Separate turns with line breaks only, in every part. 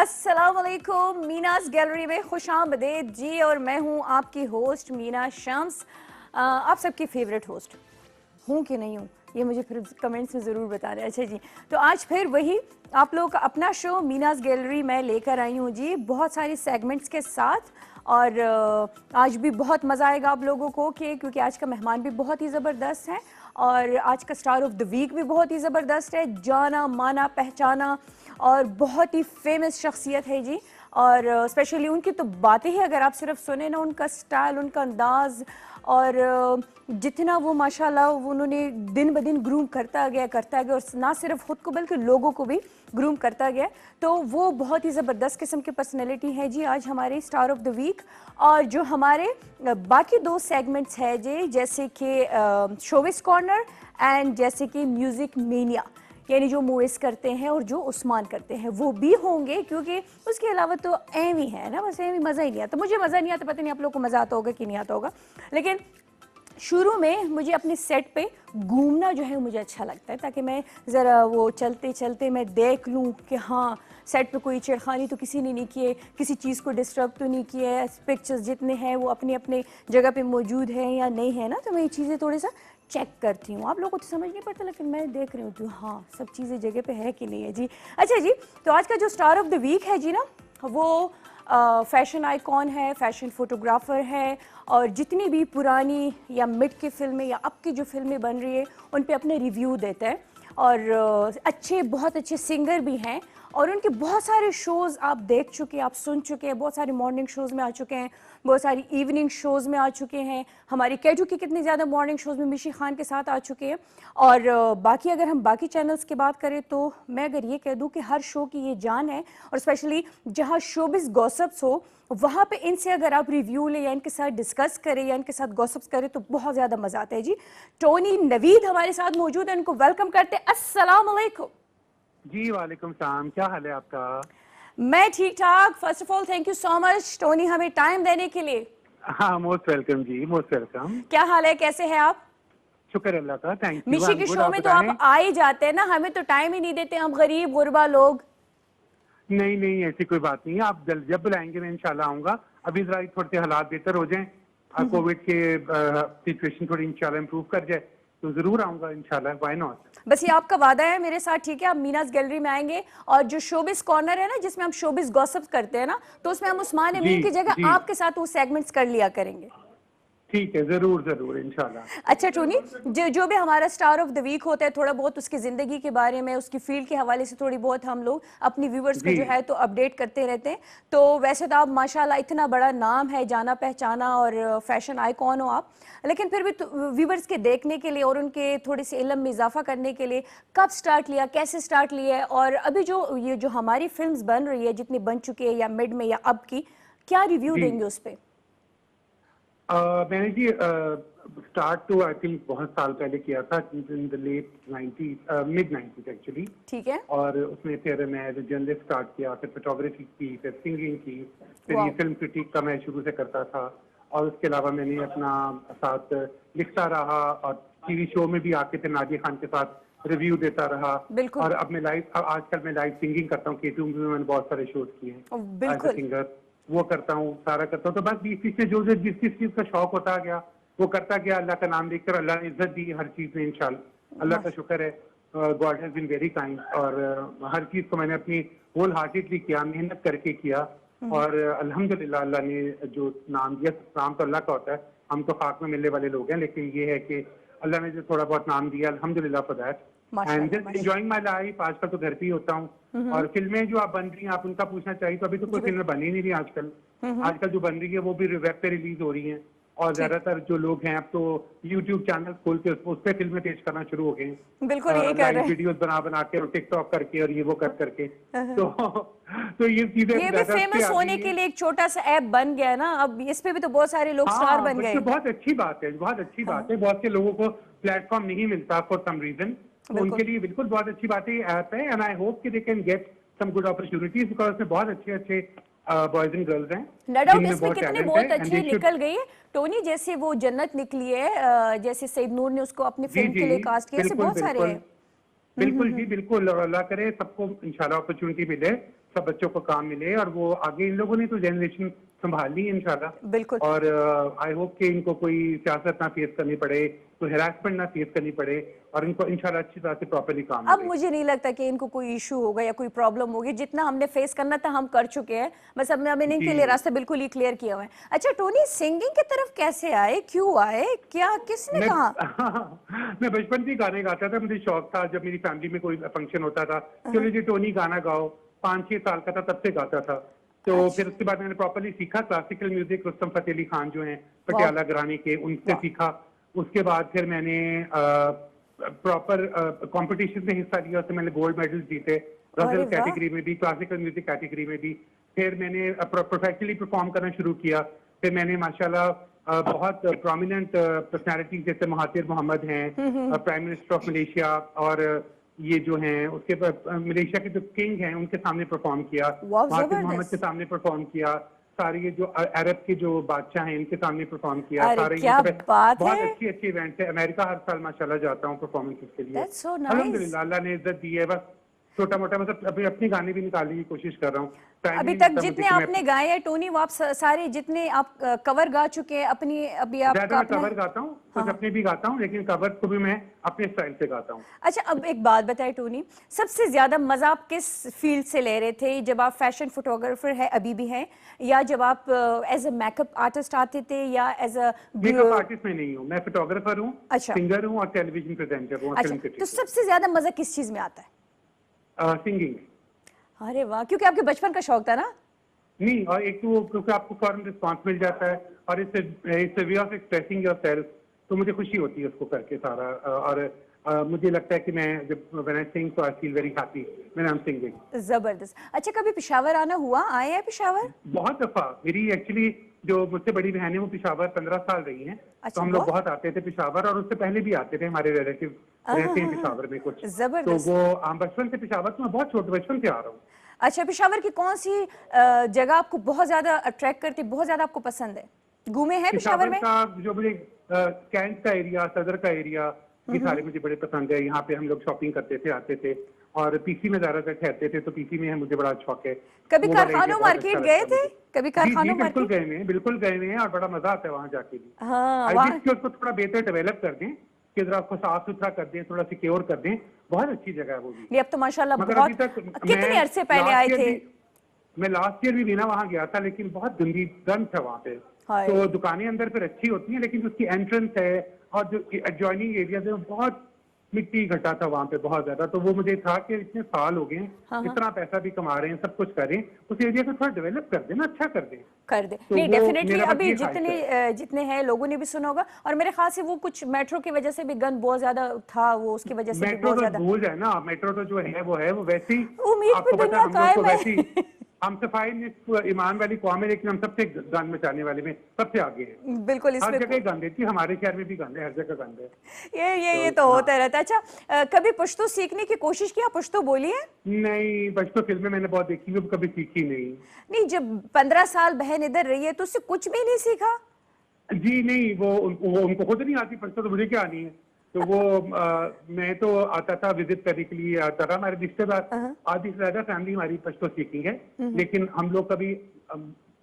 अस्सलाम वालेकुम, मीनास गैलरी में खुशामदीद जी। और मैं हूँ आपकी होस्ट मीना शम्स, आप सबकी फेवरेट होस्ट हूँ कि नहीं हूँ ये मुझे फिर कमेंट्स में ज़रूर बताना। अच्छा जी, तो आज फिर वही आप लोगों का अपना शो मीनास गैलरी मैं लेकर आई हूँ जी, बहुत सारी सेगमेंट्स के साथ। और आज भी बहुत मज़ा आएगा आप लोगों को क्योंकि आज का मेहमान भी बहुत ही ज़बरदस्त है और आज का स्टार ऑफ द वीक भी बहुत ही ज़बरदस्त है, जाना माना पहचाना और बहुत ही फेमस शख्सियत है जी। और स्पेशली उनकी तो बातें ही अगर आप सिर्फ सुने ना, उनका स्टाइल, उनका अंदाज़ और जितना वो माशाल्लाह वो उन्होंने दिन ब दिन ग्रूम करता गया और ना सिर्फ खुद को बल्कि लोगों को भी ग्रूम करता गया, तो वो बहुत ही ज़बरदस्त किस्म की पर्सनैलिटी है जी आज हमारे स्टार ऑफ द वीक। और जो हमारे बाकी दो सेगमेंट्स है जी, जैसे कि शोबिस कॉर्नर एंड जैसे कि म्यूज़िक मेनिया, यानी जो मूवीज करते हैं और जो उस्मान करते हैं वो भी होंगे, क्योंकि उसके अलावा तो एम ही है ना, बस एम ही मज़ा ही नहीं आता। मुझे मज़ा नहीं आता, पता नहीं आप लोगों को मज़ा आता होगा कि नहीं आता होगा, लेकिन शुरू में मुझे अपने सेट पे घूमना जो है मुझे अच्छा लगता है, ताकि मैं ज़रा वो चलते चलते मैं देख लूँ कि हाँ सेट पे कोई छेड़खानी तो किसी ने नहीं किए, किसी चीज़ को डिस्टर्ब तो नहीं किया, पिक्चर्स जितने हैं वो अपने अपने जगह पे मौजूद हैं या नहीं है ना, तो मैं ये चीज़ें थोड़ी सा चेक करती हूँ। आप लोगों को तो समझ नहीं पड़ता, लेकिन मैं देख रही हूँ तो हाँ सब चीज़ें जगह पे है कि नहीं है जी। अच्छा जी, तो आज का जो स्टार ऑफ द वीक है जी ना, वो फैशन आइकॉन है, फैशन फोटोग्राफर है, और जितनी भी पुरानी या मिड की फिल्में या अब की जो फिल्में बन रही है उन पे अपने रिव्यू देता है। और बहुत अच्छे सिंगर भी हैं और उनके बहुत सारे शोज़ आप देख चुके, आप सुन चुके हैं, बहुत सारे मॉर्निंग शोज़ में आ चुके हैं, बहुत सारी इवनिंग शोज़ में आ चुके हैं, हमारी कैटू की कितनी ज़्यादा मॉर्निंग शोज़ में मिशी खान के साथ आ चुके हैं। और बाकी अगर हम बाकी चैनल्स की बात करें तो मैं अगर ये कह दूं कि हर शो की ये जान है, और स्पेशली जहाँ शोबिस गॉसिप्स हो वहाँ पे इनसे अगर आप रिव्यू लें या इनके साथ डिस्कस करें या इनके साथ गॉसिप्स करें तो बहुत ज़्यादा मज़ा आता है जी। टोनी नवीद हमारे साथ मौजूद है, उनको वेलकम करते हैं। अस्सलाम वालेकुम
जी वालेकुम सलाम, क्या हाल है आपका?
मैं ठीक ठाक। First of all thank you so much Tony हमें टाइम देने के लिए।
हाँ, मोस्ट वेलकम जी, मोस्ट वेलकम।
क्या हाल है, कैसे हैं आप?
शुक्र अल्लाह का, थैंक यू।
मिशी के शो में तो आप आ ही जाते हैं ना, हमें तो टाइम ही नहीं देते, हम गरीब गुरबा लोग।
नहीं नहीं, ऐसी कोई बात नहीं है, आप जब बुलाएंगे मैं इंशाल्लाह आऊंगा। अभी जरा थोड़े से हालात बेहतर हो जाएं, कोविड के सिचुएशन थोड़ी इंशाल्लाह इम्प्रूव कर जाए तो जरूर आऊंगा इंशाल्लाह, व्हाई नॉट।
बस ये आपका वादा है मेरे साथ, ठीक है? आप मीनास गैलरी में आएंगे और जो शोबिस कॉर्नर है ना, जिसमें हम शोबिस गॉसिप करते हैं ना, तो उसमें हम उस्मान अमीन की जगह
जी
आपके साथ वो सेगमेंट्स कर लिया करेंगे।
ठीक है, जरूर जरूर इंशाल्लाह।
अच्छा टोनी, जो भी हमारा स्टार ऑफ द वीक होता है, थोड़ा बहुत उसकी ज़िंदगी के बारे में, उसकी फील्ड के हवाले से थोड़ी बहुत हम लोग अपनी व्यूवर्स को जो है तो अपडेट करते रहते हैं। तो वैसे तो आप माशाल्लाह इतना बड़ा नाम है, जाना पहचाना और फैशन आइकॉन हो आप, लेकिन फिर भी व्यूवर्स के देखने के लिए और उनके थोड़े से इल्म में इजाफा करने के लिए कब स्टार्ट लिया, कैसे स्टार्ट लिया है, और अभी ये जो हमारी फिल्म बन रही है, जितनी बन चुकी है या मिड में या अब की, क्या रिव्यू देंगे उस पर?
मैंने जी स्टार्ट तो आई थिंक बहुत साल पहले किया था, in the late 90s, mid 90s actually.
ठीक है।
और उसमें फिर मैं जर्नलिस्ट स्टार्ट किया, फिर फोटोग्राफी की, फिर सिंगिंग की, फिर ये फिल्म क्रिटिक का मैं शुरू से करता था। और उसके अलावा मैंने अपना साथ लिखता रहा और टीवी शो में भी आके फिर नादिया खान के साथ रिव्यू देता रहा। और अब मैं आजकल मैं लाइव सिंगिंग करता हूँ, केटू में मैंने बहुत सारे शोज किए हैं एज अ सिंगर, वो करता हूँ, सारा करता हूँ। तो बस बीच से जो जिस चीज का शौक होता गया वो करता गया। अल्लाह का नाम लेकर अल्लाह ने इज्जत दी हर चीज में, इंशाल्लाह अल्लाह का शुक्र है, God has been very kind. और हर चीज को मैंने अपनी होल हार्टेडली किया, मेहनत करके किया, और अल्हम्दुलिल्लाह अल्लाह ने जो नाम दिया, नाम तो अल्लाह का होता है, हम तो खाक में मिलने वाले लोग हैं, लेकिन ये है कि अल्लाह ने जो थोड़ा बहुत नाम दिया, अल्हम्दुलिल्लाह for that, and just enjoying my life. आजकल तो घर पे ही होता हूँ। और फिल्में जो आप बन रही हैं, आप उनका पूछना चाहिए तो अभी तो कोई फिल्में बनी नहीं रही आजकल। आजकल जो बन रही है वो भी वेब पे रिलीज हो रही हैं, और ज्यादातर जो लोग हैं अब तो यूट्यूब चैनल खोल के उस पर फिल्में पेश करना शुरू हो गए।
बिल्कुल यही कर रहे हैं,
वीडियोस बना के और टिकटॉक करके और ये वो कर करके। तो ये चीजें
ये भी फेमस होने के लिए एक छोटा सा ऐप बन गया है ना, अब इस पे भी तो बहुत सारे लोग स्टार बन गए।
बहुत अच्छी बात है, बहुत अच्छी बात है। बहुत से लोगों को प्लेटफॉर्म नहीं मिलता फॉर सम रीजन, तो उनके लिए बिल्कुल बहुत अच्छी बात है ये ऐप है। एंड आई होप कि they can get some good opportunities, because इसमें बहुत अच्छे बॉयज एंड गर्ल्स हैं।
नो डाउट इसमें कितने बहुत अच्छे निकल गई है टोनी, जैसे वो जन्नत निकली है, जैसे सईद नूर ने उसको अपनी फिल्म के लिए कास्ट किया, ऐसे बहुत सारे हैं।
बिल्कुल जी, बिल्कुल। और अल्लाह करे सबको इंशाल्लाह अपॉर्चुनिटी मिले, सब बच्चों को काम मिले और वो आगे इन लोगों ने तो जनरेशन संभाल ली इंशाल्लाह।
बिल्कुल।
और आई होप कि इनको कोई सियासत ना फेस करनी पड़े, कोई हैरासमेंट ना फेस करनी पड़े और इनको इंशाल्लाह अच्छी तरह से प्रॉपर्ली काम
अब
मिले।
मुझे नहीं लगता कि इनको कोई इशू होगा या कोई प्रॉब्लम होगी। जितना हमने फेस करना था हम कर चुके हैं, बस अब हमने इनके लिए रास्ता बिल्कुल ही क्लियर किया हुआ है। अच्छा टोनी, सिंगिंग की तरफ कैसे आए, क्यों आए, क्या किसने कहा?
मैं बचपन से गाने गाता था, मुझे शौक था। जब मेरी फैमिली में कोई फंक्शन होता था, चलो जी टोनी गाना गाओ, 5-6 साल का था तब से गाता था। तो फिर उसके बाद मैंने प्रॉपर्ली सीखा क्लासिकल म्यूजिक, रुस्तम फतेह अली खान जो हैं पटियाला घराने के, उनसे सीखा। उसके बाद फिर मैंने प्रॉपर कंपटीशन में हिस्सा लिया, उससे मैंने गोल्ड मेडल जीते, गजल कैटेगरी में भी, क्लासिकल म्यूजिक कैटेगरी में भी। फिर मैंने प्रोफेशनली परफॉर्म करना शुरू किया। फिर मैंने माशाल्लाह बहुत प्रोमिनेंट पर्सनालिटी जैसे महातिर मोहम्मद हैं, प्राइम मिनिस्टर ऑफ मलेशिया, और ये जो हैं उसके मलेशिया के जो किंग हैं उनके सामने परफॉर्म किया, महातिर मोहम्मद के सामने परफॉर्म किया, सारे ये जो अरब के जो बादशाह हैं इनके सामने परफॉर्म किया। सारे
क्या बात
बहुत
है।
अच्छी अच्छी इवेंट्स है। अमेरिका हर साल माशाल्लाह जाता हूँ परफॉर्मेंस के लिए।
That's so nice.
अल्हम्दुलिल्लाह अल्लाह ने इज्जत दी है। बस छोटा मोटा मतलब अभी अपने गाने भी निकालने की कोशिश कर रहा हूँ।
अभी तक जितने आपने गाए हैं टोनी, वो आप सारे जितने आप कवर गा चुके हैं अपनी, अभी आप
कवर गाता हूँ, कुछ अपने भी गाता हूँ, लेकिन कवर को भी मैं अपने स्टाइल से गाता हूँ।
अच्छा अब एक बात बताए टोनी, सबसे ज्यादा मजा आप किस फील्ड से ले रहे थे? जब आप फैशन फोटोग्राफर है, अभी भी हैं, या जब आप एज अ मेकअप आर्टिस्ट आते थे, या एज अ
मेकअप आर्टिस्ट में नहीं हूँ, मैं फोटोग्राफर हूँ,
अच्छा,
सिंगर हूँ और टेलीविजन प्रेजेंटर हूँ।
अच्छा, तो सबसे ज्यादा मजा किस चीज में आता है?
सिंगिंग।
अरे वाह, क्योंकि आपके बचपन का शौक था ना?
नहीं, और एक तो क्योंकि आपको फौरन रिस्पॉन्स मिल जाता है और it's way of expressing yourself, तो मुझे खुशी होती है उसको करके सारा। और मुझे लगता है कि मैं जब व्हेन आई सिंग तो I feel very happy when I am singing.
जबरदस्त। अच्छा कभी पेशावर आना हुआ, आए हैं पेशावर?
बहुत दफा। मेरी एक्चुअली जो मुझसे बड़ी बहन है वो पेशावर 15 साल रही हैं। तो हम लोग बहुत आते थे पेशावर, और उससे पहले भी आते थे, हमारे रिलेटिव रहते हैं पेशावर में कुछ।
जबरदस्त।
तो वो हम बचपन से पेशावर, तो मैं बहुत छोटे बचपन से आ रहा हूँ।
अच्छा, पेशावर की कौन सी जगह आपको बहुत ज्यादा अट्रैक्ट करती, बहुत ज्यादा आपको पसंद है? घूमे हैं पेशावर में?
का जो मुझे कैंट का एरिया, सदर का एरिया, ये सारे मुझे बड़े पसंद है। यहाँ पे हम लोग शॉपिंग करते थे, आते थे, और पीसी में ज्यादातर ठहरते थे, तो पीसी में मुझे बड़ा शौक है।
कभी कारखानों मार्केट गए थे? कभी कारखानों
मार्केट? बिल्कुल गए हैं और बड़ा मजा आता है वहाँ जाके भी।
हाँ,
उसको थोड़ा बेहतर डेवलप कर दें, कि जरा उसको साफ सुथरा कर दें, थोड़ा सिक्योर कर दें, बहुत अच्छी जगह है वो भी।
ये अब तो माशाल्लाह बहुत, कितने अरसे पहले आए थे?
मैं लास्ट ईयर भी मीना वहाँ गया था, लेकिन बहुत गंद था वहाँ पे। तो दुकानें अंदर फिर अच्छी होती हैं, लेकिन उसकी एंट्रेंस है और जो एडजॉइनिंग एरिया है बहुत मिट्टी घटा था वहाँ पे, बहुत ज्यादा। तो वो मुझे था कि इतने साल हो गए, इतना पैसा भी कमा रहे हैं, सब कुछ कर रहे हैं, उस एरिया को थोड़ा डेवलप कर देना, अच्छा कर दें।
कर दे। तो नहीं, डेफिनेटली अभी जितने हैं लोगों ने भी सुना होगा, और मेरे ख्याल से वो कुछ मेट्रो की वजह से भी गंद बहुत ज्यादा था, वो उसकी वजह से
मेट्रो तो भूल जाए ना, मेट्रो तो जो है वो वैसे ही,
उम्मीद पे दुनिया कायम है।
हम सफाई में ईमान वाली कौम है, लेकिन हम सबसे गंद मचाने वाले में सबसे आगे हैं।
बिल्कुल, इस
हर जगह गंद है, हमारे शहर में भी गंद है, हर जगह गंद है।
ये तो होता रहता है। अच्छा कभी पश्तो सीखने की कोशिश की? पश्तो बोली है?
नहीं, पश्तो फिल्में मैंने बहुत देखी है, कभी सीखी नहीं।
जब 15 साल बहन इधर रही है तो उससे कुछ भी नहीं सीखा?
जी नहीं, वो उनको खुद नहीं आती पश्तो, तो मुझे क्या आनी है। तो वो मैं तो आता था विजिट करने के लिए, आता था। हमारे रिश्तेदार आधी से ज्यादा फैमिली हमारी पश्तो सीखी है, लेकिन हम लोग कभी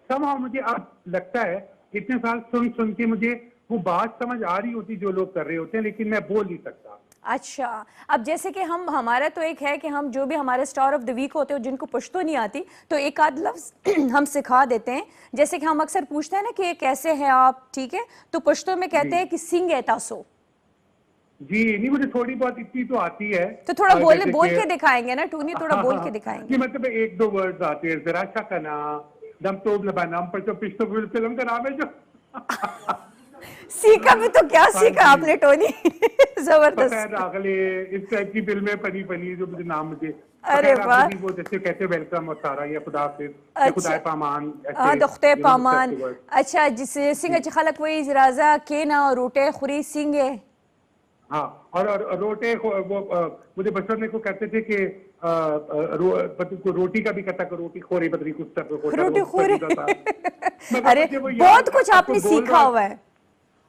somehow मुझे अब लगता है इतने साल सुन के मुझे वो बात समझ आ रही होती जो लोग कर रहे होते हैं, लेकिन मैं बोल नहीं सकता।
अच्छा, अब जैसे कि हमारा तो एक है कि हम जो भी हमारे स्टार ऑफ द वीक होते हैं जिनको पश्तो नहीं आती, तो एक आध लफ्ज हम सिखा देते हैं। जैसे कि हम अक्सर पूछते हैं ना कि कैसे हैं आप, ठीक है, तो पश्तो में कहते हैं कि सिंग है तासो।
जी नहीं, मुझे थोड़ी बहुत इतनी तो आती है।
तो थोड़ा बोल के दिखाएंगे ना टूनी, थोड़ा बोल के दिखाएंगे।
मतलब 1-2 वर्ड्स आते हैं, जरा शकना दम तो लबानाम पर, तो पिश्तो फिल्म का नाम है जो
सीखा भी तो क्या सीखा आपने टोनी? जबरदस्त।
अगले इस टाइप की फिल्में पनी जो मुझे नाम मुझे,
अरे वाह,
वो जैसे कहते वेलकम और सारा, या खुदा हाफिज़, या खुदा पामान,
खुदा पामान। अच्छा, जिसे सिंह खलक वही राजा के ना रोटे खुरी सिंह है।
हाँ, और रोटे वो मुझे बचपन में को कहते थे कि रोटी का भी कहता कि रोटी खोरे बदरी कुछ
रोटी खोरे। अरे बहुत कुछ आपने सीखा हुआ है।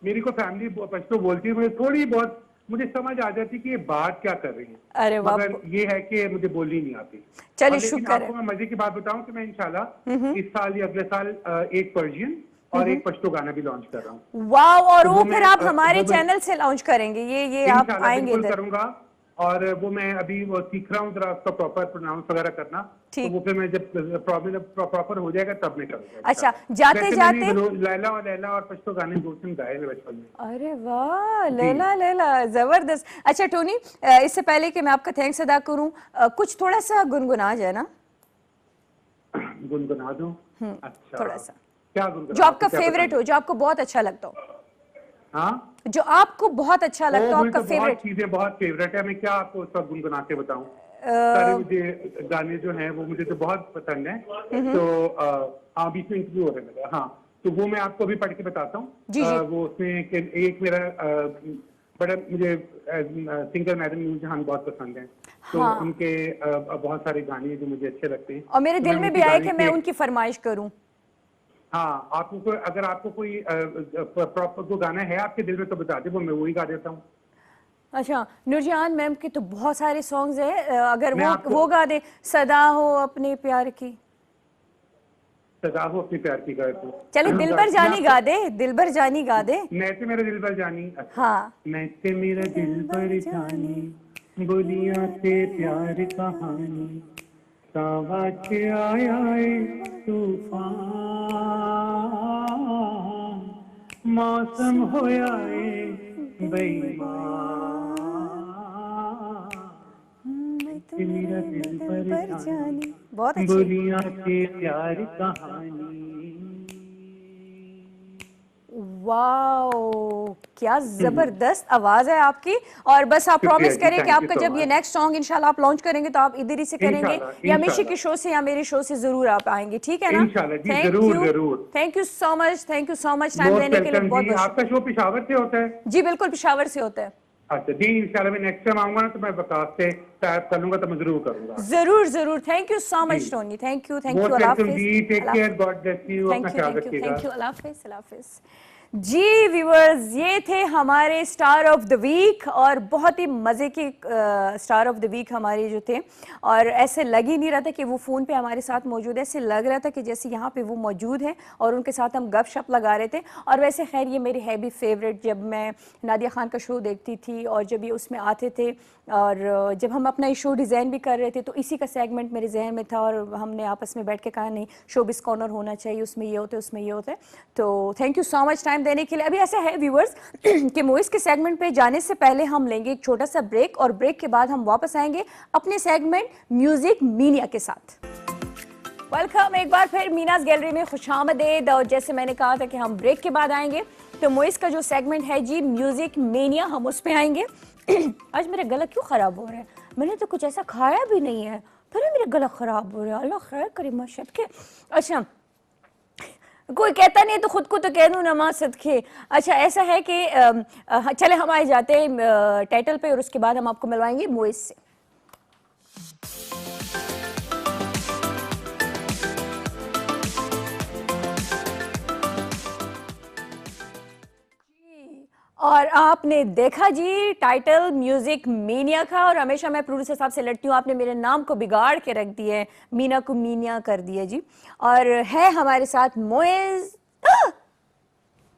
मेरी को फैमिली पश्तो बोलती है, मुझे थोड़ी बहुत मुझे समझ आ जाती कि ये बात क्या कर रही है,
अरे वाह,
मगर ये है कि मुझे बोलनी नहीं आती।
चलिए
और लेकिन
शुक्र
आपको
है।
मैं मजे की बात बताऊं कि मैं इंशाल्लाह इस साल या अगले साल एक पर्शियन और एक पश्तो गाना भी लॉन्च कर रहा हूँ।
वाह, और
तो
वो
वो
फिर
मैं
आप हमारे
वो
चैनल से लॉन्च करेंगे, ये आप
इंशाल्लाह
आएंगे
बिल्कुल
इधर?
करूंगा। और वो मैं अभी वो सीख रहा हूँ जरा उसका प्रॉपर प्रोनाउंस वगैरह करना। तो
ठीक।
वो फिर मैं जब प्रॉपर हो जाएगा तब मैं करूंगा
अच्छा,
इंशाल्लाह।
जाते
वैसे
जाते,
मैंने लैला और पश्तो गाने दो तीन गाए हैं बचपन में।
अरे वाह,
जी
लैला लैला, जबरदस्त। अच्छा टोनी, इससे पहले कि मैं आपका थैंक्स अदा करूं, कुछ थोड़ा सा गुनगुना जाए ना?
गुनगुना दूं? अच्छा,
थोड़ा सा,
क्या
जो
गुनगुनाऊं,
आपका
आपको क्या
फेवरेट
पसंद
हो,
है?
जो आपको बहुत अच्छा लगता हो,
हाँ,
जो आपको बहुत अच्छा
ओ
लगता हो,
मुझे
आपका
तो बहुत
फेवरेट।
चीजें बहुत फेवरेट है। मैं क्या आपको सब गुनगुना के बताऊं? सारे मुझे गाने जो हैं वो मुझे तो बहुत पसंद है। तो हाँ, बीच में इंटरव्यू हो रहा है मेरा। हाँ, तो वो मैं आपको अभी पढ़ के बताता हूँ।
जी जी,
वो उसमें एक मेरा बड़ा मुझे सिंगर मैडम नूरजहान बहुत पसंद है। तो
हाँ,
उनके बहुत सारे गाने हैं जो मुझे अच्छे लगते हैं।
और मेरे
तो
दिल
मैं
में भी
उनके
आया
गाने
कि
की
मैं
एक,
उनकी फरमाइश करूं।
हाँ, आपको अगर आपको कोई प्रॉपर को गाना है आपके दिल में तो बता दे, वो मैं वही गा देता हूँ।
अच्छा, नूरजहान मैम के तो बहुत सारे सॉन्ग्स हैं, अगर
मैं आपको
वो गा दे, सदा हो अपने प्यार की।
सजा हो अपने प्यार की गाए तो
चले दिल भर
मैं
जानी
आपको,
गा दे, दिल भर जानी गा दे।
मैं से मेरा दिल भर जानी। अच्छा,
हाँ,
मैं से मेरा दिल
दिल भर
भर
जानी,
जानी, बोलियां से प्यार कहानी, सावा के आया तूफान, मौसम होया बेईमान,
मैं तो
से मेरा
मेरे
दिल
दिल
भर
भर जानी। बहुत
जानी,
अच्छी।
बोलियां से प्यार कहानी।
वाओ, क्या जबरदस्त आवाज है आपकी। और बस आप
शुक्रिया
प्रॉमिस
जी,
करें कि
थैंक यू
आपका
सो
जब ये
मच।
नेक्स्ट सॉन्ग इंशाल्लाह आप लॉन्च करेंगे तो आप इधर ही से करेंगे,
इंशाल्लाह
या मिशी के
इंशाल्लाह
शो से या मेरे शो से जरूर आप आएंगे, ठीक है ना?
इंशाल्लाह जी, जरूर जरूर।
Thank you so much, thank you so much, time
most
देने के लिए
वेलकम
बहुत
जी।
बहुत
आपका शो पिशावर से होता है?
जी बिल्कुल, पिशावर से होता है।
अच्छा जी, इंशाल्लाह मैं नेक्स्ट टाइम आऊंगा ना तो मैं बकास से टाइप कर लूंगा, तो मैं जरूर करूंगा।
जरूर जरूर, थैंक यू सो
जी,
much Tony, thank you, thank you,
most
अल्लाह
वेलकम
हाफिज।
जी, टेक
अल्लाह,
केयर, गॉड ब्लेस यू, अपना ख्याल
थैंक यू,
रखिएगा।
थैंक यू, अल्लाह हाफिज, अल्लाह हाफिज। जी व्यूअर्स, ये थे हमारे स्टार ऑफ द वीक, और बहुत ही मज़े के स्टार ऑफ द वीक हमारे जो थे। और ऐसे लग ही नहीं रहा था कि वो फ़ोन पे हमारे साथ मौजूद है, ऐसे लग रहा था कि जैसे यहाँ पे वो मौजूद है और उनके साथ हम गपशप लगा रहे थे। और वैसे खैर ये मेरे है भी फेवरेट, जब मैं नादिया खान का शो देखती थी और जब ये उसमें आते थे, और जब हम अपना ये शो डिज़ाइन भी कर रहे थे तो इसी का सेगमेंट मेरे जहन में था, और हमने आपस में बैठ के कहा नहीं, शोबिस कॉर्नर होना चाहिए, उसमें ये होता है, उसमें ये होता है। तो thank you so much time देने के लिए। अभी ऐसा है व्यूअर्स कि मूवीज़ के सेगमेंट पे जाने से पहले हम लेंगे एक छोटा सा ब्रेक, और ब्रेक के बाद हम वापस आएंगे अपने सेगमेंट म्यूजिक मीनिया के साथ। वेलकम एक बार फिर मीनाज गैलरी में, खुशामदेद। और जैसे मैंने कहा था कि हम ब्रेक के बाद आएंगे, तो मूवीज़ का जो सेगमेंट है जी, म्यूजिक मीनिया, हम उस पर आएंगे। आज मेरा गला क्यों ख़राब हो रहा है? मैंने तो कुछ ऐसा खाया भी नहीं है, फिर मेरा गला ख़राब हो रहा है। अल्लाह खैर करे माशाअल्लाह के। अच्छा, कोई कहता नहीं तो खुद को तो कह दूं नमाज सदके। अच्छा, ऐसा है कि चले हम आए जाते हैं टाइटल पे, और उसके बाद हम आपको मिलवाएंगे मूवीज से। और आपने देखा जी टाइटल म्यूजिक मीनिया का, और हमेशा मैं प्रोड्यूसर साहब से लड़ती हूँ, आपने मेरे नाम को बिगाड़ के रख दिया है, मीना को मीनिया कर दिया जी। और है हमारे साथ मोइज।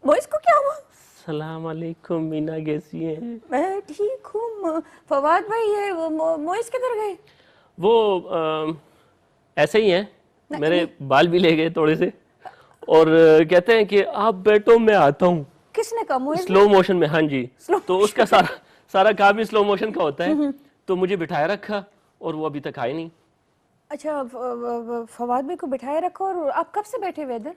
मोइज को क्या हुआ?
सलाम अलैकुम, मीना कैसी हैं?
मैं ठीक हूँ। फवाद भाई, ये मोइज किधर गए?
वो ऐसे ही हैं, मेरे बाल भी ले गए थोड़े से, और कहते हैं कि आप बैठो मैं आता हूँ।
किसने कहा? मोइज ने?
स्लो मोशन में, हाँ जी।
Slow
तो उसका सारा सारा काम ही स्लो मोशन का होता है। तो मुझे बिठाया रखा और वो अभी तक आए नहीं।
अच्छा, फवाद भाई को बिठाए रखो, और आप कब से बैठे हुए इधर?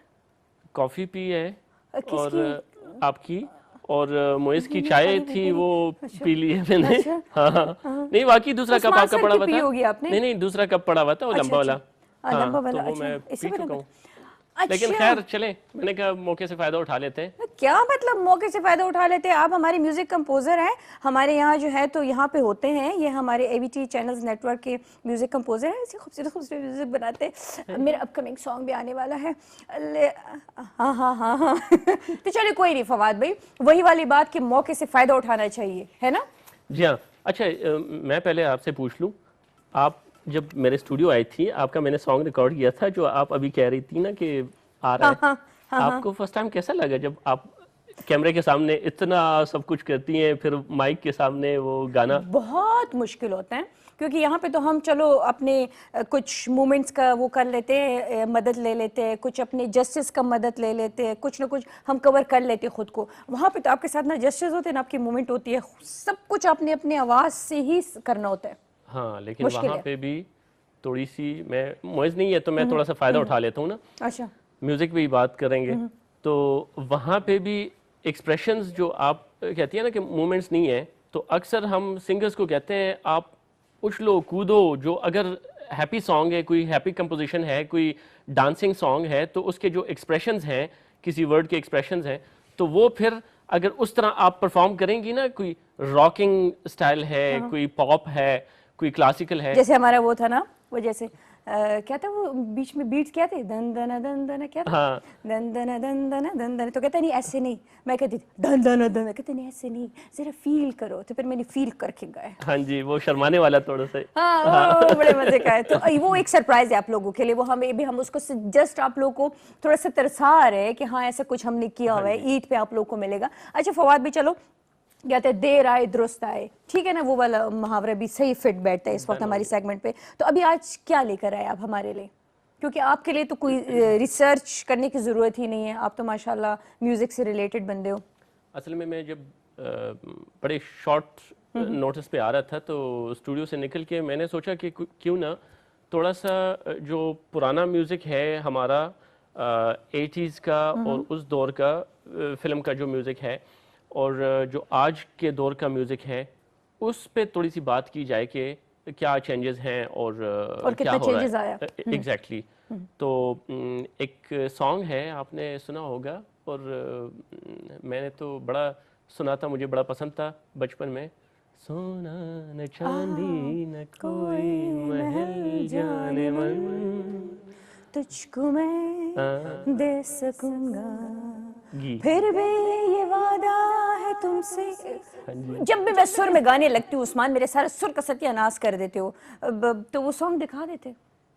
कॉफ़ी पी है,
किसकी?
और आपकी और मोइस की चाय थी, वो पी ली है मैंने।
अच्छा।
हाँ, नहीं वाकई दूसरा कप
उस्मान
आपका
सर
पड़ा
की
हुआ
पी
था।
होगी आपने?
नहीं, दूसरा कप पड़ा हुआ था, वो लंबा वाला। हाँ,
लंबा वाला,
तो वो
अच्छा,
मैं
इसी
पी
वजह
चुका
से।
हूँ। लेकिन
अच्छा,
खैर चले, मैंने कहा मौके से फायदा उठा लेते हैं।
क्या मतलब मौके से फायदा उठा लेते हैं? आप हमारे म्यूजिक कंपोजर हैं, हमारे यहाँ जो है तो यहाँ पे होते हैं, ये हमारे एबीटी चैनल्स नेटवर्क के म्यूजिक कंपोजर हैं, ऐसे खूबसूरत खूबसूरत म्यूजिक बनाते हैं। मेरा अपकमिंग सॉन्ग भी आने वाला है। हाँ हाँ हाँ हाँ। तो चलिए कोई नहीं फवाद भाई, वही वाली बात कि मौके से फायदा उठाना चाहिए, है ना?
जी हाँ। अच्छा, मैं पहले आपसे पूछ लूँ, आप जब मेरे स्टूडियो आई थी, आपका मैंने सॉन्ग रिकॉर्ड किया था जो आप अभी कह रही थी ना कि आ रहा है, आपको फर्स्ट टाइम कैसा लगा जब आप कैमरे के सामने इतना सब कुछ करती हैं, फिर माइक के सामने वो गाना?
बहुत मुश्किल होता है क्योंकि यहाँ पे तो हम चलो अपने कुछ मोमेंट्स का वो कर लेते हैं, मदद ले लेते हैं, कुछ अपने जस्टिस का मदद ले लेते हैं, कुछ ना कुछ हम कवर कर लेते हैं खुद को। वहाँ पे तो आपके साथ ना जस्टिस होते हैं ना आपकी मूवमेंट होती है, सब कुछ आपने अपनी आवाज़ से ही करना होता है।
हाँ, लेकिन
मुश्किल
वहाँ
है।
पे भी थोड़ी सी, मैं मुझे नहीं है तो मैं थोड़ा सा फ़ायदा उठा लेता हूँ ना,
अच्छा।
म्यूज़िक पे ही बात करेंगे तो वहाँ पे भी एक्सप्रेशंस जो आप कहती है ना कि मूवमेंट्स नहीं है, तो अक्सर हम सिंगर्स को कहते हैं आप उछलो कूदो, जो अगर हैप्पी सॉन्ग है, कोई हैप्पी कंपोजिशन है, कोई डांसिंग सॉन्ग है, तो उसके जो एक्सप्रेशंस हैं, किसी वर्ड के एक्सप्रेशंस हैं, तो वो फिर अगर उस तरह आप परफॉर्म करेंगी ना, कोई रॉकिंग स्टाइल है, कोई पॉप है, कोई क्लासिकल है।
जैसे हमारा वो था ना, वो जैसे क्या था वो बीच में बीट्स क्या थे, दन दन क्या था,
हाँ
दन दन, तो कहता नहीं ऐसे नहीं, मैं कहती दन दन दन, कहते नहीं ऐसे नहीं, जरा फील करो, तो फिर मैंने फील करके गाया।
हाँ जी, वो शर्माने वाला थोड़ा सा।
हाँ, वो बड़े मजे का है। तो वो एक सरप्राइज है आप लोगों के लिए, वो हमें भी हम उसको जस्ट आप लोगों को थोड़ा सा तरसा रहे हैं कि हाँ ऐसा कुछ हमने किया हुआ है, ईद पे आप लोगों को मिलेगा। अच्छा फवाद भी, चलो कहते हैं देर आए दुरुस्त आए, ठीक है ना, वो वाला मुहावरा भी सही फिट बैठता है इस वक्त हमारी सेगमेंट पे। तो अभी आज क्या लेकर आए आप हमारे लिए, क्योंकि आपके लिए तो कोई रिसर्च करने की ज़रूरत ही नहीं है, आप तो माशाल्लाह म्यूज़िक से रिलेटेड बंदे हो।
असल में मैं जब बड़े शॉर्ट नोटिस पे आ रहा था तो स्टूडियो से निकल के मैंने सोचा कि क्यों ना थोड़ा सा जो पुराना म्यूज़िक है हमारा 80s का और उस दौर का फिल्म का जो म्यूज़िक है, और जो आज के दौर का म्यूज़िक है, उस पे थोड़ी सी बात की जाए कि क्या चेंजेस हैं और क्या
कितना
हो रहा
चेंजेस आया।
है एग्जैक्टली। तो एक सॉन्ग है, आपने सुना होगा, और मैंने तो बड़ा सुना था, मुझे बड़ा पसंद था बचपन में। सोना न चांदी न कोई महल जाने मन,
तुझको मैं दे सकूंगा
गी।
फिर भी ये वादा है तुमसे।
हाँ जी,
जब भी मैं सुर में गाने लगती हूँ उस्मान, मेरे सारे सुर का सत्यानाश कर देते हो। तो वो सॉन्ग दिखा देते।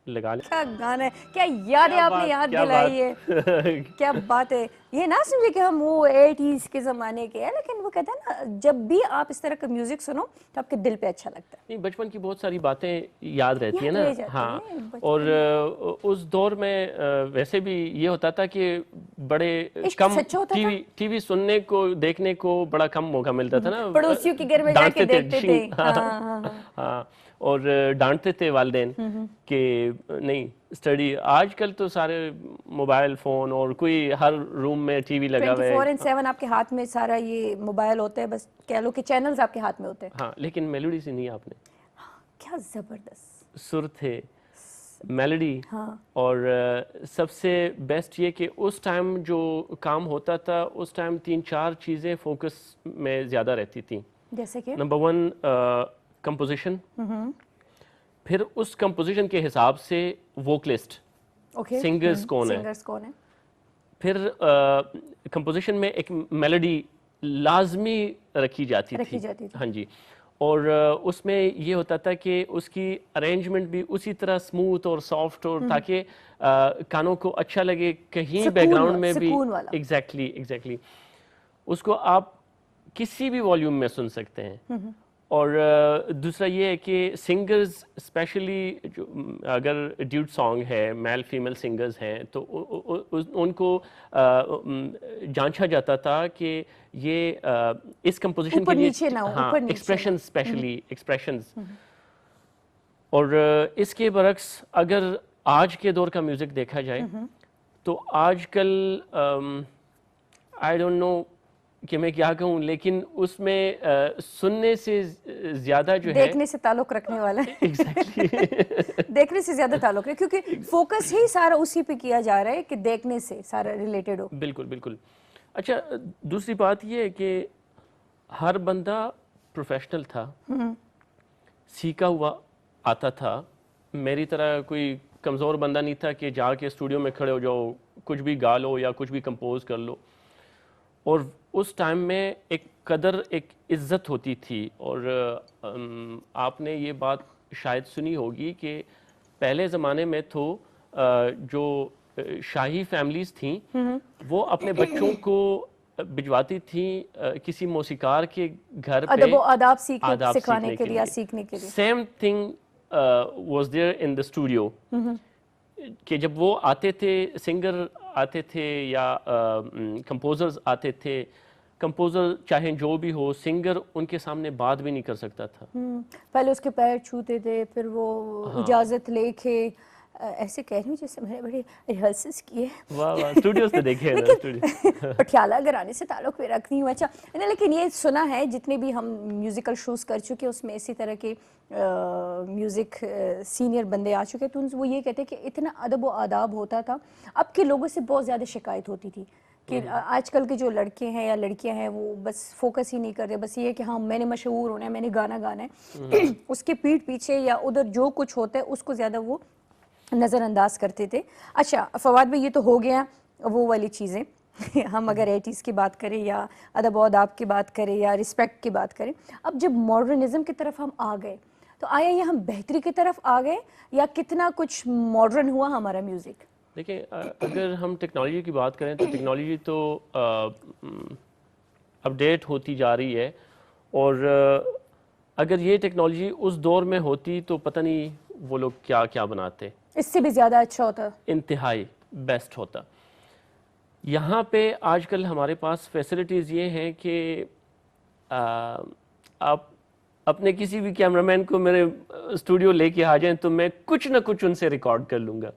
लगा ले।
क्या गाना है, क्या यादें आपने याद दिलाई है, क्या बात है। ये ना समझे कि हम वो 80s के ज़माने के हैं, लेकिन वो कहते हैं ना जब भी आप इस तरह का म्यूज़िक सुनो तो आपके दिल पे अच्छा लगता है।
नहीं, बचपन की बहुत सारी बातें याद रहती है
याद
ना।
रह जाती
हाँ,
हैं बचपन
और उस दौर में वैसे भी ये होता था कि बड़े
इश्क
कम
सच्चा होता था।
टीवी सुनने को, देखने को बड़ा कम मौका मिलता था ना।
पड़ोसियों के घर में जाके
डांटते
देखते थे।
हाँ,
हाँ हाँ हाँ।
हाँ, और डांटते थे वालिदैन कि नहीं स्टडी। आजकल तो सारे मोबाइल फ़ोन और कोई हर रूम में टीवी लगा हुआ है।
24/7 आपके हाथ में सारा ये मोबाइल होता है, बस कह लो कि चैनल्स आपके हाथ में होते हैं।
हाँ, लेकिन मेलोडी से नहीं, आपने
क्या जबरदस्त
सुर थे, मेलोडी।
हाँ।
और सबसे बेस्ट ये कि उस टाइम जो काम होता था, उस टाइम 3-4 चीज़ें फोकस में ज़्यादा रहती थी।
जैसे कि
नंबर 1 कंपोजिशन, फिर उस कंपोजिशन के हिसाब से वोकलिस्ट,
ओके
सिंगर्स कौन है,
सिंगर्स कौन है,
फिर कंपोजिशन में एक मेलोडी लाजमी रखी जाती
रखी जाती थी।
हाँ जी। और उसमें ये होता था कि उसकी अरेंजमेंट भी उसी तरह स्मूथ और सॉफ्ट, और ताकि कानों को अच्छा लगे, कहीं बैकग्राउंड में भी एग्जैक्टली उसको आप किसी भी वॉल्यूम में सुन सकते हैं। और दूसरा ये है कि सिंगर्स स्पेशली जो अगर ड्यूट सॉन्ग है, मेल फीमेल सिंगर्स हैं, तो उनको जांचा जाता था कि ये इस कंपोजिशन के लिए हाँ एक्सप्रेशन, स्पेशली एक्सप्रेशंस। और इसके बरक्स अगर आज के दौर का म्यूज़िक देखा जाए तो आजकल आई डोंट नो कि मैं क्या कहूँ, लेकिन उसमें सुनने से ज़्यादा जो है
देखने से ताल्लुक रखने वाला है।
एग्जैक्टली
देखने से ज़्यादा ताल्लुक है, क्योंकि फोकस ही सारा उसी पे किया जा रहा है कि देखने से सारा रिलेटेड हो।
बिल्कुल बिल्कुल। अच्छा, दूसरी बात ये है कि हर बंदा प्रोफेशनल था, सीखा हुआ आता था। मेरी तरह कोई कमज़ोर बंदा नहीं था कि जाके स्टूडियो में खड़े हो जाओ, कुछ भी गा लो या कुछ भी कंपोज कर लो। और उस टाइम में एक कदर, एक इज्जत होती थी। और आपने ये बात शायद सुनी होगी कि पहले ज़माने में तो जो शाही फैमिलीज थी वो अपने बच्चों को भिजवाती थी किसी मौसीकार के घर पे
आदाब
आदाब
सिखाने के लिए या सीखने के लिए।
Same thing was there in the studio, कि जब वो आते थे, सिंगर आते थे या कंपोजर्स आते थे, कंपोजर चाहे जो भी हो, सिंगर उनके सामने बात भी नहीं कर सकता था।
पहले उसके पैर छूते थे, फिर वो इजाजत लेके ऐसे कह रही हूँ जैसे मैंने बड़े रिहर्सल्स किए।
वाह वाह, स्टूडियोज पे देखे हैं ना, स्टूडियो।
पटियाला घराने से ताल्लुक भी रखती हूँ। अच्छा नहीं, लेकिन ये सुना है जितने भी हम म्यूजिकल शोज कर चुके उसमें इसी तरह के म्यूजिक सीनियर बंदे आ चुके, तो वो ये कहते हैं कि इतना अदब व आदाब होता था। अब के लोगों से बहुत ज़्यादा शिकायत होती थी कि आजकल के जो लड़के हैं या लड़कियां हैं वो बस फोकस ही नहीं करते, बस ये कि हाँ मैंने मशहूर होना है, मैंने गाना गाना है। उसके पीठ पीछे या उधर जो कुछ होता है उसको ज़्यादा वो नज़रअंदाज करते थे। अच्छा फवाद भाई, ये तो हो गया वो वाली चीज़ें। हम अगर 80s की बात करें या अदब और आदाब की बात करें या रिस्पेक्ट की बात करें, अब जब मॉडर्निज्म की तरफ हम आ गए तो आया ये हम बेहतरी की तरफ आ गए या कितना कुछ मॉडर्न हुआ हमारा म्यूज़िक?
देखिए, अगर हम टेक्नोलॉजी की बात करें तो टेक्नोलॉजी तो अपडेट होती जा रही है, और अगर ये टेक्नोलॉजी उस दौर में होती तो पता नहीं वो लोग क्या क्या बनाते,
इससे भी ज़्यादा अच्छा होता,
इंतहाई बेस्ट होता। यहाँ पे आजकल हमारे पास फैसिलिटीज़ ये हैं कि आप अपने किसी भी कैमरामैन को मेरे स्टूडियो लेके आ जाएं तो मैं कुछ ना कुछ उनसे रिकॉर्ड कर लूँगा,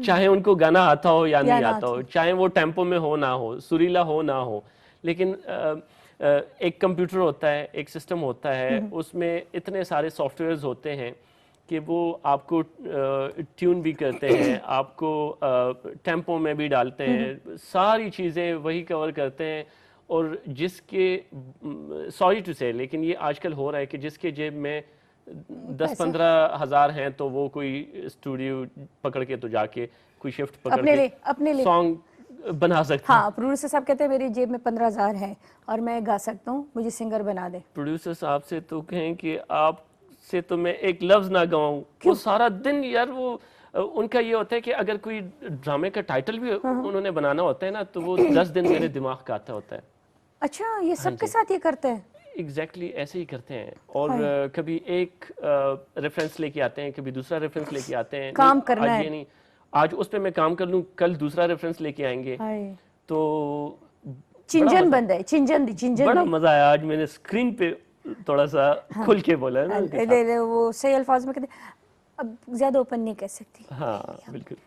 चाहे उनको गाना आता हो या नहीं आता हो, चाहे वो टेम्पो में हो ना हो, सुरीला हो ना हो। लेकिन एक कंप्यूटर होता है, एक सिस्टम होता है, उसमें इतने सारे सॉफ्टवेयर्स होते हैं कि वो आपको ट्यून भी करते हैं, आपको टेम्पो में भी डालते हैं, सारी चीज़ें वही कवर करते हैं। और जिसके, सॉरी टू से, लेकिन ये आजकल हो रहा है कि जिसके जेब में 10-15 हज़ार हैं तो वो कोई स्टूडियो पकड़ के तो जाके कोई शिफ्ट पकड़
अपने लिए
सॉन्ग बना सकते हैं।
हाँ, प्रोड्यूसर साहब कहते हैं मेरी जेब में 15,000 है और मैं गा सकता हूँ, मुझे सिंगर बना दे।
प्रोड्यूसर साहब से तो कहें कि आप से तो मैं एक लफ्ज ना गाऊं, वो सारा दिन यार वो उनका ये होता है कि अगर कोई ड्रामे का टाइटल भी उन्होंने बनाना होता है ना तो वो 10 दिन मेरे दिमाग का आता होता है।
अच्छा, ये सबके साथ ये करते हैं?
एग्जैक्टली ऐसे ही करते हैं। और कभी एक रेफरेंस लेके आते हैं, कभी दूसरा रेफरेंस लेके आते हैं,
काम करना
आज
है,
ये नहीं, आज उस पे मैं काम कर लूं, कल दूसरा रेफरेंस लेके आएंगे, तो
चिंजन बंद है, चिंजन
बड़ा मजा आया। आज मैंने स्क्रीन पे थोड़ा सा खुल के बोला है ना,
वो सही अल्फाज में कहते, अब ज्यादा ओपन नहीं कह सकती।
हाँ बिल्कुल।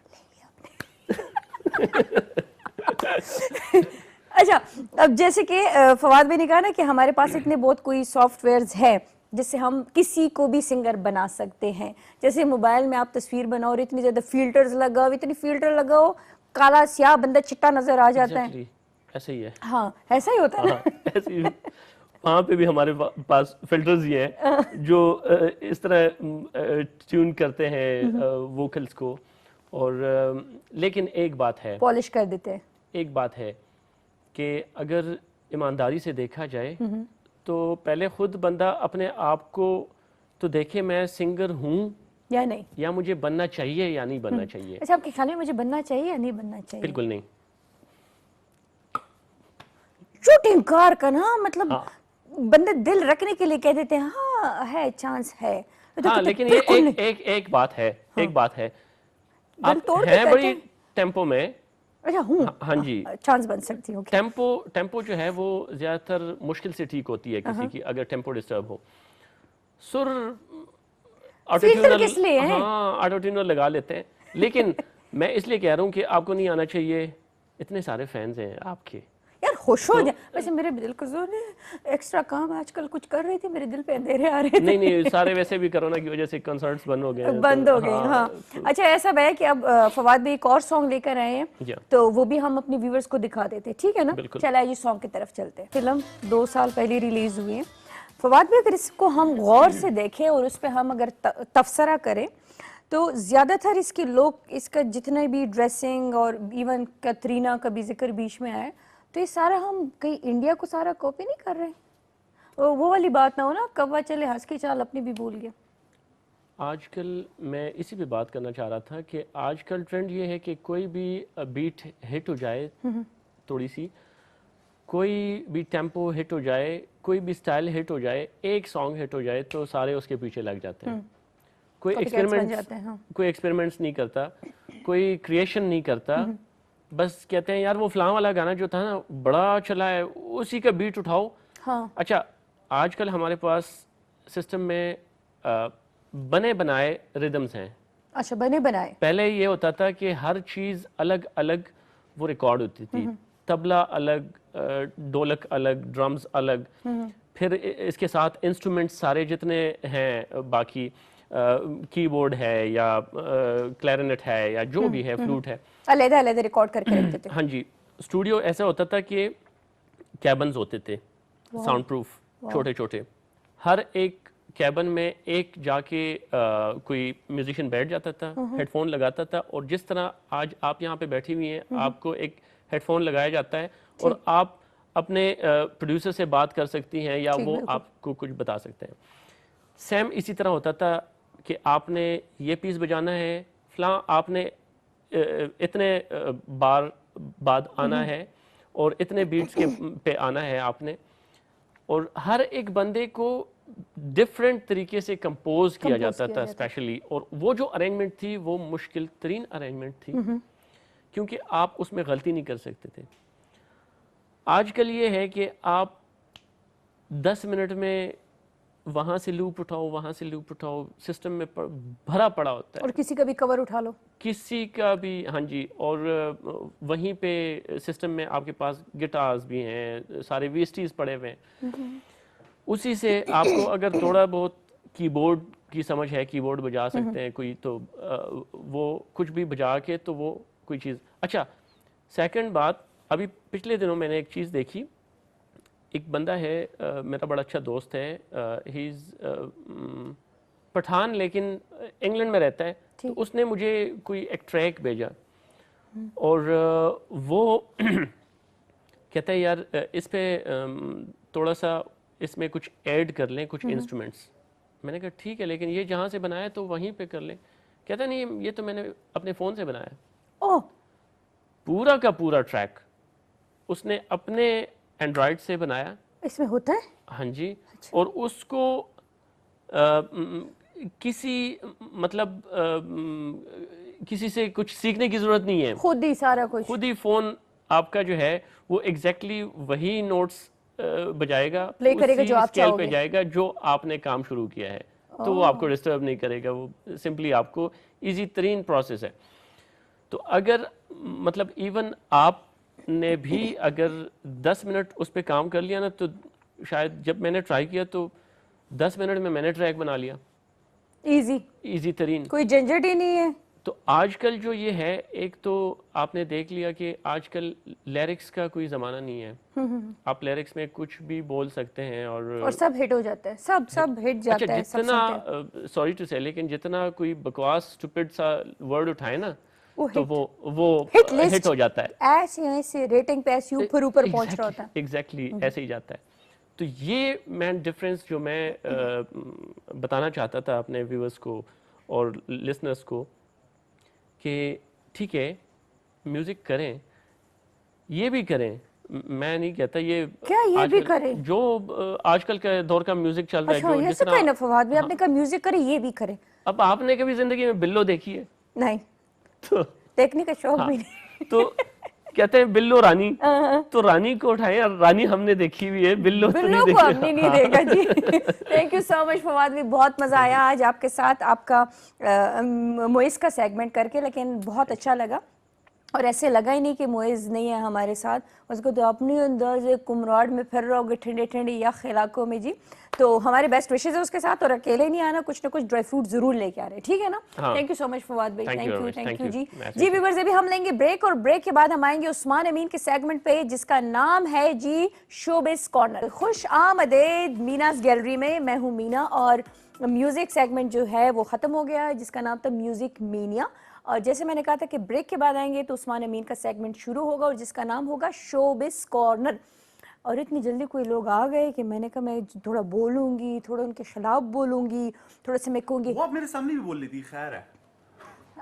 अच्छा, अब जैसे कि फवाद भाई ने कहा ना कि हमारे पास इतने बहुत कोई सॉफ्टवेयर्स है जिससे हम किसी को भी सिंगर बना सकते हैं। जैसे मोबाइल में आप तस्वीर बनाओ और इतनी ज्यादा फिल्टर्स लगाओ, इतनी फिल्टर लगाओ, काला स्याह बंदा चिट्टा नजर आ जाता है।
ऐसे ही है।
हाँ, ऐसा ही होता है ना?
ऐसे ही। वहाँ पे भी हमारे पास फिल्टर्स ही हैं जो इस तरह ट्यून करते हैं वोकल्स को। और लेकिन एक बात है,
पॉलिश कर देते हैं।
एक बात है कि अगर ईमानदारी से देखा जाए तो पहले खुद बंदा अपने आप को तो देखे, मैं सिंगर हूँ
या नहीं,
या मुझे बनना चाहिए या नहीं बनना चाहिए।
अच्छा, आपके ख्याल में मुझे बनना चाहिए या नहीं बनना चाहिए?
बिल्कुल नहीं।
झूठ इनकार करना मतलब बंदे दिल रखने के लिए कह देते हैं हाँ है, चांस है, तो
हाँ, लेकिन ये एक बात है, एक बात है, आप हैं बड़ी टेम्पो में।
अच्छा हूँ,
हाँ जी,
चांस बन सकती हूँ।
टेम्पो जो है वो ज्यादातर मुश्किल से ठीक होती है किसी की, अगर टेम्पो डिस्टर्ब हो। सुर ऑटोट्यूनर लगा लेते हैं, लेकिन मैं इसलिए कह रहा हूँ कि आपको नहीं आना चाहिए, इतने सारे फैंस हैं आपके।
यार खुश हो जाए। वैसे मेरे दिल को जोर एक्स्ट्रा काम आजकल कुछ कर रही थी, मेरे दिल पे अंधेरे आ रहे थे।
नहीं, सारे वैसे भी कोरोना की वजह से कंसर्ट्स बंद हो गए,
हाँ। अच्छा, ऐसा है कि अब फवाद भाई एक और सॉन्ग लेकर आए हैं, तो वो भी हम अपने व्यूअर्स को दिखा देते हैं, ठीक है ना? चला जी, सॉन्ग की तरफ चलते हैं। फिल्म 2 साल पहले रिलीज हुई है। फवाद भाई, अगर इसको हम गौर से देखें और उस पर हम अगर तबसरा करें तो ज्यादातर इसके लोग, इसका जितने भी ड्रेसिंग और इवन कैटरीना का भी जिक्र बीच में आया, तो ये सारा हम कहीं इंडिया को सारा कॉपी नहीं कर रहे हैं? वो वाली बात ना हो ना, कौवा चले हंस की चाल अपनी भी भूल गया।
आजकल मैं इसी पे बात करना चाह रहा था कि आजकल ट्रेंड ये है कि कोई भी बीट हिट हो जाए थोड़ी सी, कोई भी टेम्पो हिट हो जाए, कोई भी स्टाइल हिट हो जाए, एक सॉन्ग हिट हो जाए तो सारे उसके पीछे लग जाते हैं। कोई एक्सपेरिमेंट्स नहीं करता, कोई क्रिएशन नहीं करता, बस कहते हैं यार वो फलां वाला गाना जो था ना बड़ा चला है, उसी का बीट उठाओ।
हाँ।
अच्छा, आजकल हमारे पास सिस्टम में बने बनाए रिदम्स हैं।
अच्छा, बने बनाए।
पहले ये होता था कि हर चीज़ अलग अलग वो रिकॉर्ड होती थी, तबला अलग, ढोलक अलग, ड्रम्स अलग, फिर इसके साथ इंस्ट्रूमेंट्स सारे जितने हैं, बाकी कीबोर्ड है या क्लैरिनेट है या जो भी है, फ्लूट है,
अलग-अलग रिकॉर्ड करके रखते थे।
हाँ जी। स्टूडियो ऐसा होता था कि कैबन्स होते थे, साउंड प्रूफ, छोटे छोटे। हर एक कैबन में एक जाके कोई म्यूजिशियन बैठ जाता था, हेडफोन लगाता था, और जिस तरह आज आप यहाँ पे बैठी हुई हैं, आपको एक हेडफोन लगाया जाता है और आप अपने प्रोड्यूसर से बात कर सकती हैं या वो आपको कुछ बता सकते हैं। सेम इसी तरह होता था कि आपने ये पीस बजाना है, फलां आपने इतने बार बाद आना है और इतने बीट्स के पे आना है आपने, और हर एक बंदे को डिफरेंट तरीके से कंपोज किया जाता था स्पेशली, और वो जो अरेंजमेंट थी वो मुश्किल तरीन अरेंजमेंट थी क्योंकि आप उसमें गलती नहीं कर सकते थे। आजकल ये है कि आप 10 मिनट में वहाँ से लूप उठाओ, वहाँ से लूप उठाओ, सिस्टम में भरा पड़ा होता है,
और किसी का भी कवर उठा लो,
किसी का भी, हाँ जी। और वहीं पे सिस्टम में आपके पास गिटार्स भी हैं, सारे वीएसटीज पड़े हुए हैं। उसी से आपको अगर थोड़ा बहुत कीबोर्ड की समझ है, कीबोर्ड बजा सकते हैं कोई, तो वो कुछ भी बजा के तो वो कोई चीज़। अच्छा, सेकंड बात, अभी पिछले दिनों मैंने एक चीज़ देखी। एक बंदा है, मेरा बड़ा अच्छा दोस्त है, ही इज़ पठान लेकिन इंग्लैंड में रहता है, तो उसने मुझे कोई एक ट्रैक भेजा और वो कहता है यार इस पे थोड़ा सा इसमें कुछ ऐड कर लें, कुछ इंस्ट्रूमेंट्स। मैंने कहा ठीक है, लेकिन ये जहाँ से बनाया तो वहीं पे कर लें। कहता नहीं, ये तो मैंने अपने फ़ोन से बनाया।
ओह,
पूरा का पूरा ट्रैक उसने अपने एंड्रॉयड से बनाया।
इसमें होता है?
हाँ जी। अच्छा। और उसको किसी मतलब किसी से कुछ सीखने की जरूरत नहीं है,
खुद ही सारा कुछ,
खुद ही फोन आपका जो है वो एग्जैक्टली वही नोट्स बजाएगा,
प्ले करेगा जो आप
स्केल
चाहोगे,
पे जाएगा जो आपने काम शुरू किया है। तो वो आपको डिस्टर्ब नहीं करेगा, वो सिंपली आपको इजी तरीन प्रोसेस है। तो अगर मतलब इवन आपने भी अगर 10 मिनट उस पर काम कर लिया ना, तो शायद जब मैंने ट्राई किया तो 10 मिनट में मैंने ट्रैक बना लिया, इजी तरीन,
कोई झंझट ही नहीं है।
तो आजकल जो ये है, एक तो आपने देख लिया कि आजकल लिरिक्स का कोई ज़माना नहीं है। आप लिरिक्स में कुछ भी बोल सकते हैं और
सब हिट हो जाता है, सब हिट जाता है।
अच्छा, जितना सॉरी टू से, लेकिन जितना कोई बकवास स्टूपिड सा वर्ड उठाए ना, तो वो हिट हो जाता है।
ऐसे रेटिंग पे ऐसे ऊपर पहुंच रहा होता है।
एग्जैक्टली ऐसे ही जाता है। तो ये मैन डिफरेंस जो मैं बताना चाहता था अपने व्यूअर्स को और लिसनर्स को कि ठीक है, म्यूजिक करें, ये भी करें। मैं नहीं कहता ये
क्या ये भी करें,
जो आजकल के दौर का म्यूजिक चल रहा है, जो
जितना काइंड ऑफ फवाद भी आपने कहा म्यूजिक करें, ये भी करें।
अब आपने कभी जिंदगी में बिल्लो देखी है?
नहीं,
तो
देखने का शौक भी नहीं।
तो कहते हैं बिल्लो रानी, तो रानी को उठाए, रानी हमने देखी हुई है, बिल्लो तो नहीं देखी।
हमने नहीं देखा जी। Thank you so much Fawad भी, बहुत मजा आया आज आपके साथ, आपका मोइज का सेगमेंट करके, लेकिन बहुत अच्छा लगा। और ऐसे लगा ही नहीं कि मोइज नहीं है हमारे साथ, उसको तो अपनी अंदाज कुमराड में फिर रहोगे ठंडे ठंडे या इलाकों में जी। तो हमारे बेस्ट विशेज है उसके साथ, और अकेले नहीं आना, कुछ ना कुछ ड्राई फ्रूट जरूर लेके आ रहे, ठीक है ना? Thank you so much Fawad भाई, थैंक यू जी। व्यूअर्स, अभी हम लेंगे ब्रेक, और ब्रेक के बाद हम आएंगे उस्मान अमीन के सेगमेंट पे, जिसका नाम है जी शोबिस कॉर्नर। खुश आमदेद मीनास गैलरी में, मैं हूँ मीना, और म्यूजिक सेगमेंट जो है वो खत्म हो गया, जिसका नाम था म्यूजिक मीनिया। और जैसे मैंने कहा था कि ब्रेक के बाद आएंगे तो उस्मान अमीन का सेगमेंट शुरू होगा और जिसका नाम होगा शोबिस कॉर्नर। और इतनी जल्दी कोई लोग आ गए कि मैंने कहा मैं थोड़ा बोलूंगी, थोड़ा उनके खिलाफ बोलूंगी, थोड़ा सा मैं कहूंगी।
वो आप मेरे सामने भी बोल रही थी, खैर है,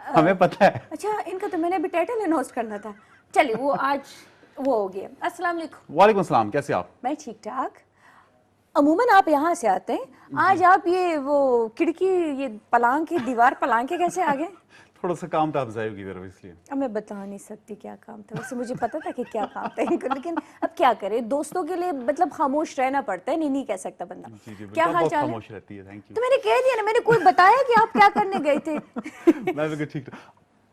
हमें पता है।
अच्छा, इनका तो मैंने अभी टाइटल अनाउंस करना था। चलिए वो आज वो हो गया। अस्सलाम वालेकुम।
वालेकुम सलाम, कैसे आप?
मैं ठीक ठाक। अमूमन आप यहाँ से आते हैं, आज आप ये वो खिड़की, ये पलांग की दीवार पलांग के कैसे आ गए?
थोड़ा सा काम था अफजाइयों की तरफ, इसलिए।
अब मैं बता नहीं सकती क्या काम था, वैसे मुझे पता था कि क्या काम था इनको, लेकिन अब क्या करें, दोस्तों के लिए मतलब खामोश रहना पड़ता है, नहीं कह सकता बंदा।
जी,
क्या हाल चाल है?
खामोश रहती है, थैंक यू।
तो मैंने कह दिया ना, मैंने कोई बताया कि आप क्या करने गए थे?
मैं बिल्कुल ठीक था,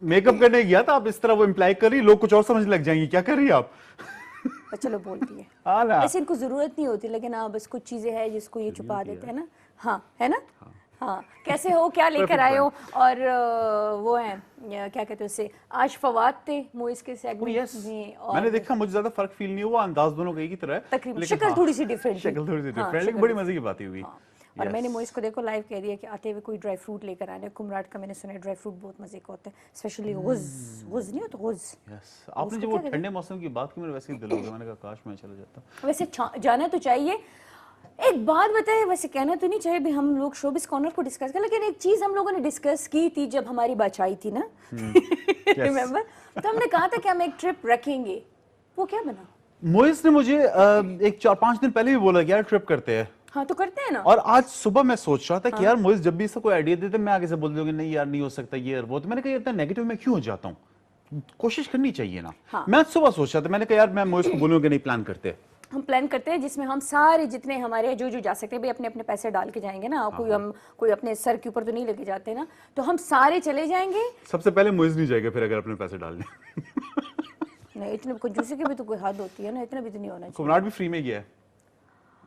मेकअप करने गया था। आप इस तरह वो इम्प्लाई कर रही, लोग कुछ और समझ लग जाएंगे, क्या कर रही है आप?
चलो बोलती है।
हाँ ना,
ऐसे इनको जरूरत नहीं होती, लेकिन हाँ बस कुछ चीजें हैं जिसको ये छुपा देते हैं ना। हाँ है ना। हाँ कैसे हो, क्या लेकर आए हो? और वो है क्या कहते हैं उसे, आज फवाद थे मोइस के सेगमेंट में और
मैंने देखा, मुझे ज्यादा फर्क फील नहीं हुआ, अंदाज दोनों का एक ही तरह है,
तकरीबन शक्ल थोड़ी सी डिफरेंट,
शक्ल थोड़ी सी डिफरेंट, लेकिन बड़ी मजे की बात हुई।
और मैंने मोइस को देखो लाइव कह दिया कि आते हुए कोई ड्राई फ्रूट लेकर आने। कुमराट का मैंने सुना है ड्राई फ्रूट बहुत मजे का होता है, स्पेशली गुज नहीं हो तो गुज।
आपने जब वो ठंडे मौसम की बात की, मेरे वैसे ही दिल हो गया, मैंने कहा काश मैं चला जाता।
वैसे जाना तो चाहिए। एक बात बताए, वैसे कहना तो नहीं चाहिए भी हम लोग शोबिस कॉर्नर को डिस्कस कर, लेकिन एक चीज हम लोगों ने डिस्कस की थी जब हमारी बचाई थी ना, रिमेम्बर? तो हमने कहा था कि हम एक ट्रिप रखेंगे, वो क्या बना?
मोइस ने मुझे एक 4-5 दिन पहले भी बोला कि यार ट्रिप करते हैं।
हाँ तो करते हैं ना।
और आज सुबह मैं सोच रहा था कि यार मोइस जब भी इसका कोई आइडिया देते मैं आगे से बोल दूंगी नहीं यार नहीं हो सकता ये और वो, तो मैंने कहा इतना नेगेटिव में क्यों हो जाता हूँ, कोशिश करनी चाहिए ना। मैं आज सुबह सोच रहा था, मैंने कहा यार मैं मोइस को बोलूंगा नहीं, प्लान करते हैं।
हम प्लान करते हैं जिसमें हम सारे जितने हमारे जो जा सकते हैं भाई, अपने अपने पैसे डाल के जाएंगे ना, कोई अपने सर के ऊपर तो नहीं लेके जाते ना, तो हम सारे चले जाएंगे।
सबसे पहले मोइस नहीं जाएगा, फिर अगर अपने पैसे डालने।
नहीं, इतने कंजूसी की भी तो कोई हद होती है ना, इतना भी तो नहीं होना चाहिए।
कुमराट भी फ्री में गया है।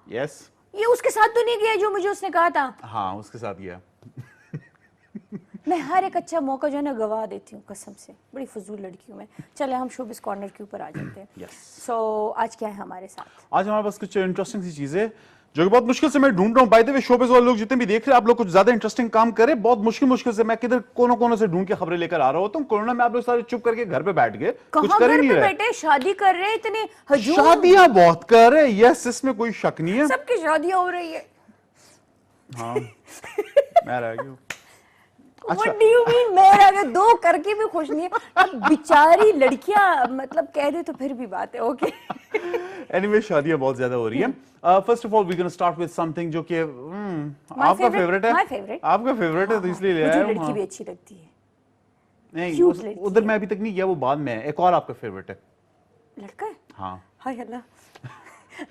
यस,
ये उसके साथ तो नहीं गया जो मुझे उसने कहा था।
हाँ उसके साथ गया।
मैं हर एक अच्छा मौका जो है ना गवा देती हूँ, कसम से, बड़ी फजूल लड़की हूँ मैं। चले हम शोबिस कॉर्नर के ऊपर आ जाते हैं। सो आज क्या है हमारे साथ?
आज हमारे पास कुछ इंटरेस्टिंग सी चीजें जो कि बहुत मुश्किल से मैं ढूंढ रहा हूँ। बाय द वे शोबिस वाले लोग जितने भी देख रहे हैं, आप लोग कुछ ज्यादा इंटरेस्टिंग काम करें, बहुत मुश्किल से मैं किधर कोनों से ढूंढ के खबरें लेकर आ रहा होता हूँ। कोरोना में आप लोग सारे चुप करके घर पे बैठ गए, कुछ कर ही नहीं रहे।
बेटे शादी कर रहे हैं, इतने हजूम
शादियां बहुत कर रहे हैं, यस इसमें कोई शक नहीं है,
सबकी शादियां हो रही है।
हाँ मैं रह गया।
What do you mean? मैं अगर दो करके भी खुश नहीं है, अब बेचारी लड़कियां मतलब कह दे तो फिर भी बात है। ओके
एनीवे शादियां बहुत ज्यादा हो रही है। First of all we gonna start with something जो कि आपका फेवरेट है। आपका फेवरेट है तो इसलिए ले आया हूं।
लड़की भी अच्छी लगती है।
नहीं उधर मैं अभी तक नहीं गया, वो बाद में है। एक और आपका फेवरेट है
लड़का है?
हाँ।
हाय अल्लाह।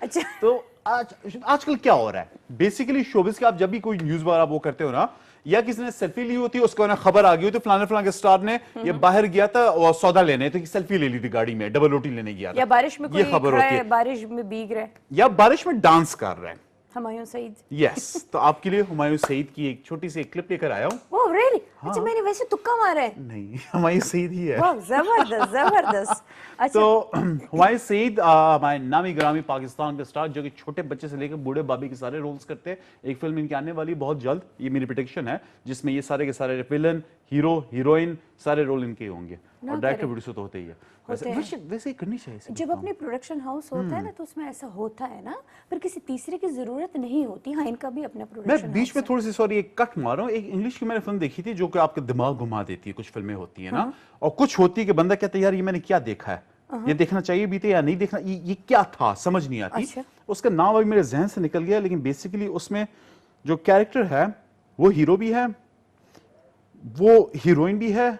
अच्छा
तो आजकल क्या हो रहा है बेसिकली शोबिस के, आप जब भी कोई न्यूज वगैरह वो करते हो ना, या किसी ने सेल्फी ली होती है, उसको ना खबर आ गई होती है फलाने के स्टार ने ये बाहर गया था और सौदा लेने, तो सेल्फी ले ली थी गाड़ी में, डबल रोटी लेने गया था,
या बारिश में कोई
खबर होती है,
बारिश में भीग रहा है,
या बारिश में डांस कर रहा है
हुमायूं सईद।
यस तो आपके लिए हुमायूं सईद की एक छोटी सी क्लिप लेकर आया हूँ।
Oh really? अच्छा मैंने वैसे तुक्का मारा है।
नहीं हुमायूं सईद ही है।
वाह जबरदस्त जबरदस्त। अच्छा
तो हुमायूं सईद हमारे नामी ग्रामी पाकिस्तान के स्टार जो कि छोटे बच्चे से लेकर बूढ़े बाबी के सारे रोल्स करते हैं। एक फिल्म इनकी आने वाली बहुत जल्द, ये मेरी प्रेडिक्शन है, जिसमें ये सारे के सारे विलन हीरो हीरोइन सारे रोल इनके होंगे और डायरेक्टर प्रोड्यूसर तो होते ही है। वैसे ही करनी चाहिए।
जब अपने प्रोडक्शन हाउस होता है ना तो उसमें ऐसा होता है ना, पर किसी तीसरे की जरूरत नहीं होती। हाँ इनका भी अपना प्रोडक्शन।
मैं बीच में थोड़ी सी सॉरी एक कट मार रहा हूँ। एक इंग्लिश की मैंने फिल्म देखी थी जो कि आपके दिमाग घुमा देती है। कुछ फिल्में होती है ना और कुछ होती है कि बंदा कहता है यार ये मैंने क्या देखा है, ये देखना चाहिए भी था या नहीं देखना, ये क्या था समझ नहीं आती।
अच्छा।
उसका नाम अभी मेरे जहन से निकल गया, लेकिन बेसिकली उसमें जो कैरेक्टर है वो हीरो भी है, वो हीरोइन भी है,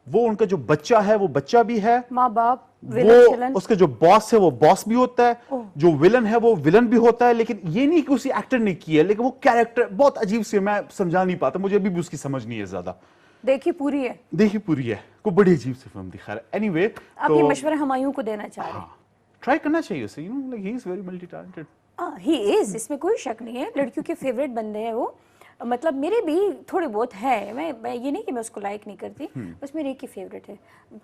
वो उनका जो बच्चा है वो बच्चा भी है,
माँ बाप,
वो उसका जो बॉस है वो बॉस भी होता है, जो विलन है वो विलन भी होता है। लेकिन ये नहीं कि उसी एक्टर ने किया है, लेकिन वो कैरेक्टर बहुत अजीब सी, मैं समझा नहीं पाता, मुझे अभी भी उसकी समझ नहीं है ज्यादा।
देखी पूरी है? देखी
पूरी है, कोई बड़ी अजीब सी फिल्म दिखा रहा है। एनीवे
आप ये मशवरा हुमायूं को देना चाह रहे हैं?
ट्राई करना चाहिए उसे, you know like he is very multi talented.
He is, इसमें कोई शक नहीं है। लड़कियों के फेवरेट बंदे हैं वो, मतलब मेरे भी थोड़े बहुत है। मैं ये नहीं कि मैं उसको लाइक नहीं करती, बस मेरे एक ही फेवरेट है।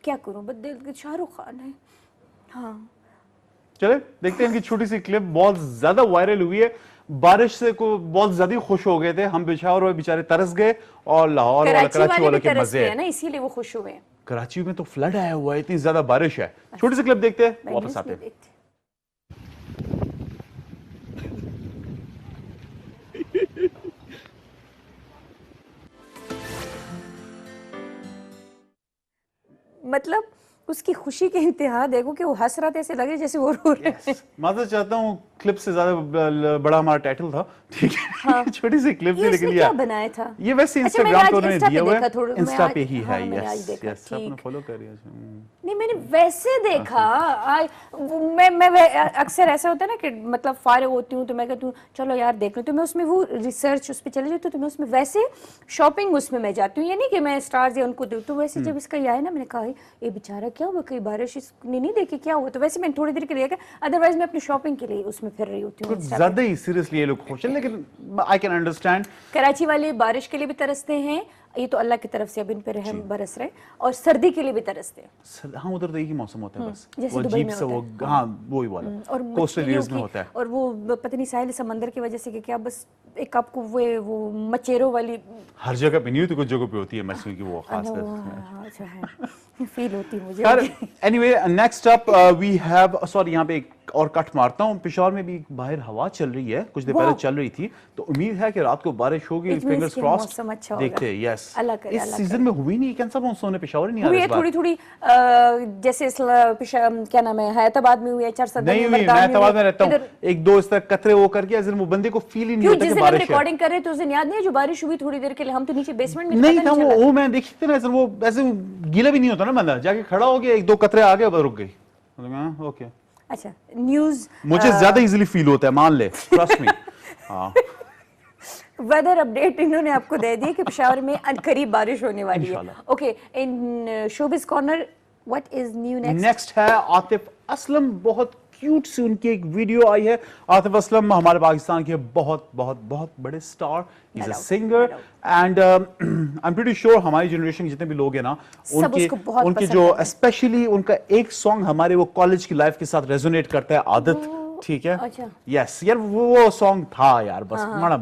क्या करूं, बस शाहरुख खान है। हाँ
चले देखते हैं इनकी छोटी सी क्लिप, बहुत ज्यादा वायरल हुई है, बारिश से को बहुत ज्यादा खुश हो गए थे हम, पेशावर वाले बेचारे तरस गए और लाहौर और कराची वालों के मजे
हैं ना, इसीलिए वो खुश हुए हैं।
कराची में तो फ्लड आया हुआ है, इतनी ज्यादा बारिश है। छोटे से क्लिप देखते हैं, वापस आते हैं।
मतलब उसकी खुशी के इंतहा देखो कि वो हंस रहा था, ऐसे लगे जैसे वो रो रहे हैं।
मैं तो चाहता हूँ क्लिप से ज्यादा बड़ा हमारा टाइटल था, ठीक है। हाँ। छोटी सी क्लिप थी लेकिन
क्या बनाया था
ये वैसे इंस्टाग्राम पे उन्होंने दिया हुआ है, इंस्टा पे ही है।
यस
यस, आपने फॉलो कर लिया।
नहीं मैंने वैसे देखा। मैं अक्सर ऐसा होता है ना कि मतलब फारिग होती हूँ तो मैं कहती हूँ चलो यार देख लो, तो मैं उसमें वो रिसर्च उस पर चले जाती हूँ, तो मैं उसमें वैसे शॉपिंग उसमें मैं जाती हूँ, ये नहीं कि मैं स्टार्स या उनको दूँ। तो वैसे जब इसका ये आया ना, मैंने कहा ये बेचारा क्या हुआ, कई बारिश इसने नहीं देखी क्या हुआ, तो वैसे मैंने थोड़ी देर के लिए, अदरवाइज मैं अपनी शॉपिंग के लिए उसमें फिर रही होती हूँ।
ज्यादा ही सीरियसली ये लोग खुश हैं, लेकिन आई कैन अंडरस्टैंड।
कराची वाले बारिश के लिए भी तरसते हैं, ये तो अल्लाह की तरफ से अब इन पे रहम बरस रहे, और सर्दी के लिए भी तरसते हैं।
हाँ, उधर तो एक ही मौसम होता है बस,
जैसे दुबई में
वो हाँ वो ही वाला,
और
कोस्टल एरियाज में होता है।
और वो पता नहीं साहिल समंदर की वजह से कि क्या, बस एक आपको वो मचेरों वाली
हर जगह पे नहीं होती, कुछ जगह पे होती है मछली की, वो खास
अच्छा है फील होती है मुझे।
Anyway, next up we have, sorry यहाँ पे एक और कट मारता हूँ। पेशावर में भी बाहर हवा चल रही है, कुछ देर पहले चल रही थी, तो उम्मीद है कि रात को बारिश होगी। फिंगर्स क्रॉस्ड,
अच्छा
देखते हैं। यस,
इस
सीजन में हुई नहीं, कैसा मौसम है पेशावर नहीं आ रहा है
थोड़ी थोड़ी, जैसे क्या नाम है, हैदराबाद में हुई है, चरसद
नहीं हुई। मैं हैदराबाद में रहता हूँ, एक दो इस तरह कतरे वो करके वो बंदे को फील ही नहीं होता कि बारिश है।
रिकॉर्डिंग कर रहे थे उस दिन, याद नहीं जो बारिश हुई थोड़ी देर के लिए, हम तो नीचे बेसमेंट में
नहीं था वो मैं देखी थी ना, वो ऐसे गीला भी नहीं होता ना बंदा, जाके खड़ा हो गया, एक दो कतरे आ गए, रुक गई। ओके,
अच्छा न्यूज़
मुझे ज्यादा इजीली फील होता है, मान ले, ट्रस्ट मी। हाँ,
वेदर अपडेट इन्होंने आपको दे दिया कि पेशावर में करीब बारिश होने वाली है। Okay, in showbiz corner what is new
next है आतिफ असलम। बहुत क्यूट सी उनकी एक वीडियो आई है। आतिफ असलम हमारे पाकिस्तान के बहुत बहुत बहुत बड़े star, is a singer, and I am pretty sure हमारी जनरेशन के जितने भी लोग हैं ना, उनके जो स्पेशली उनका एक सॉन्ग हमारे वो कॉलेज की लाइफ के साथ रेजोनेट करता है, आदत, ठीक है। यस यार, वो सॉन्ग था यार, बस हमारा,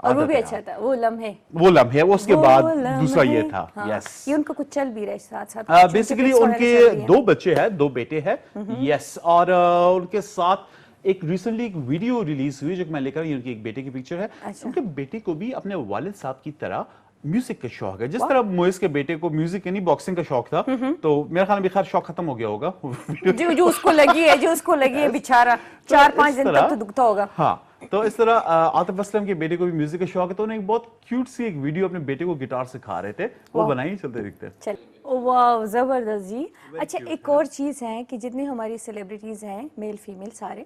और वो भी अच्छा था, वो
लम्हे, उसके बाद दूसरा ये था। यस,
ये उनको कुछ चल भी रहा है साथ साथ।
बेसिकली उनके दो बच्चे हैं, दो बेटे हैं। यस, और उनके साथ एक रिसेंटली एक वीडियो रिलीज हुई जो मैं लेकर, उनके एक बेटे की पिक्चर है। उनके बेटे को भी अपने वालिद साहब की तरह म्यूजिक का शौक है, जिस तरह मोइस के बेटे को म्यूजिक यानी बॉक्सिंग का शौक था, तो मेरे ख्याल में खैर शौक खत्म हो गया होगा।
जो उसको लगी है बेचारा, 4-5 दिन तक तो दुखता होगा।
हाँ, तो इस तरह आतिफ असलम के बेटे को भी म्यूजिक का शौक है, तो उन्हें एक बहुत क्यूट सी एक वीडियो अपने बेटे को गिटार सिखा रहे थे, वो बनाई, चलते दिखते हैं।
वाह, जबरदस्त जी। अच्छा, एक और चीज है कि जितनी हमारी सेलिब्रिटीज हैं, मेल फीमेल सारे,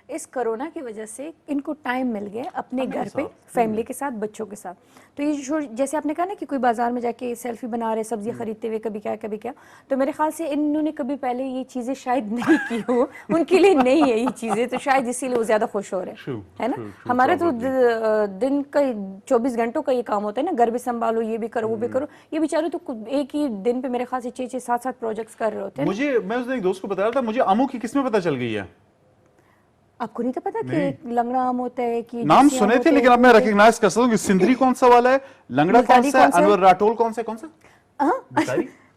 इस कोरोना की वजह से इनको टाइम मिल गया अपने घर पे फैमिली के साथ, बच्चों के साथ। तो ये जैसे आपने कहा ना कि कोई बाजार में जाके सेल्फी बना रहे, सब्जी खरीदते हुए, कभी क्या, तो मेरे ख्याल से इन्होंने कभी पहले ये चीजें शायद नहीं की हो, उनके लिए नहीं है ये चीजें, तो शायद इसीलिए वो ज्यादा खुश हो रहे हैं, है ना। हमारे तो दिन का 24 घंटों का ये काम होता है ना, घर भी संभालो, ये भी करो, वो भी करो। ये बेचारे तो एक ही दिन पे मेरे ख्याल से 6-6, 7-7 प्रोजेक्ट्स कर रहे होते हैं।
मैं उस दिन एक दोस्त को बता रहा था, मुझे अमू की किस्में पता चल गई है।
आपको नहीं था पता कि लंगड़ा आम होता है, कि
नाम सुने थे, लेकिन अब मैं रिकॉग्नाइज कर सकता हूँ कि सिंधरी कौन सा वाला है, लंगड़ा कौन सा है, अनवर राठौल कौन सा,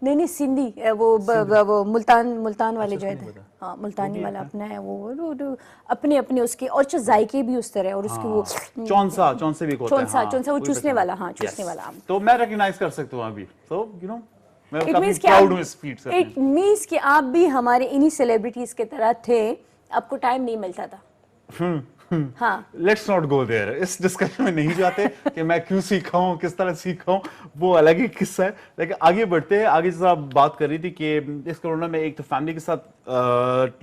नहीं सिंधी, वो मुल्तान वाले जो है, हाँ मुल्तानी वाला अपना है, वो अपने उसके, और जो जायके भी उस तरह, और उसके वो
चौंसे भी होता है,
चौंसा वो चूसने वाला, हाँ चूसने वाला आम,
तो मैं रिकॉग्नाइज कर सकता हूँ अभी। तो यू नो,
इट मींस कि आप भी हमारे इन्हीं सेलिब्रिटीज के तरह थे, आपको टाइम नहीं मिलता था। हाँ,
लेट्स नॉट गो देयर, इस डिस्कशन में नहीं जाते कि मैं क्यों सीखा हूँ, किस तरह सीखा हूँ, वो अलग ही किस्सा है। लेकिन आगे बढ़ते हैं। आगे जैसा आप बात कर रही थी कि इस कोरोना में एक तो फैमिली के साथ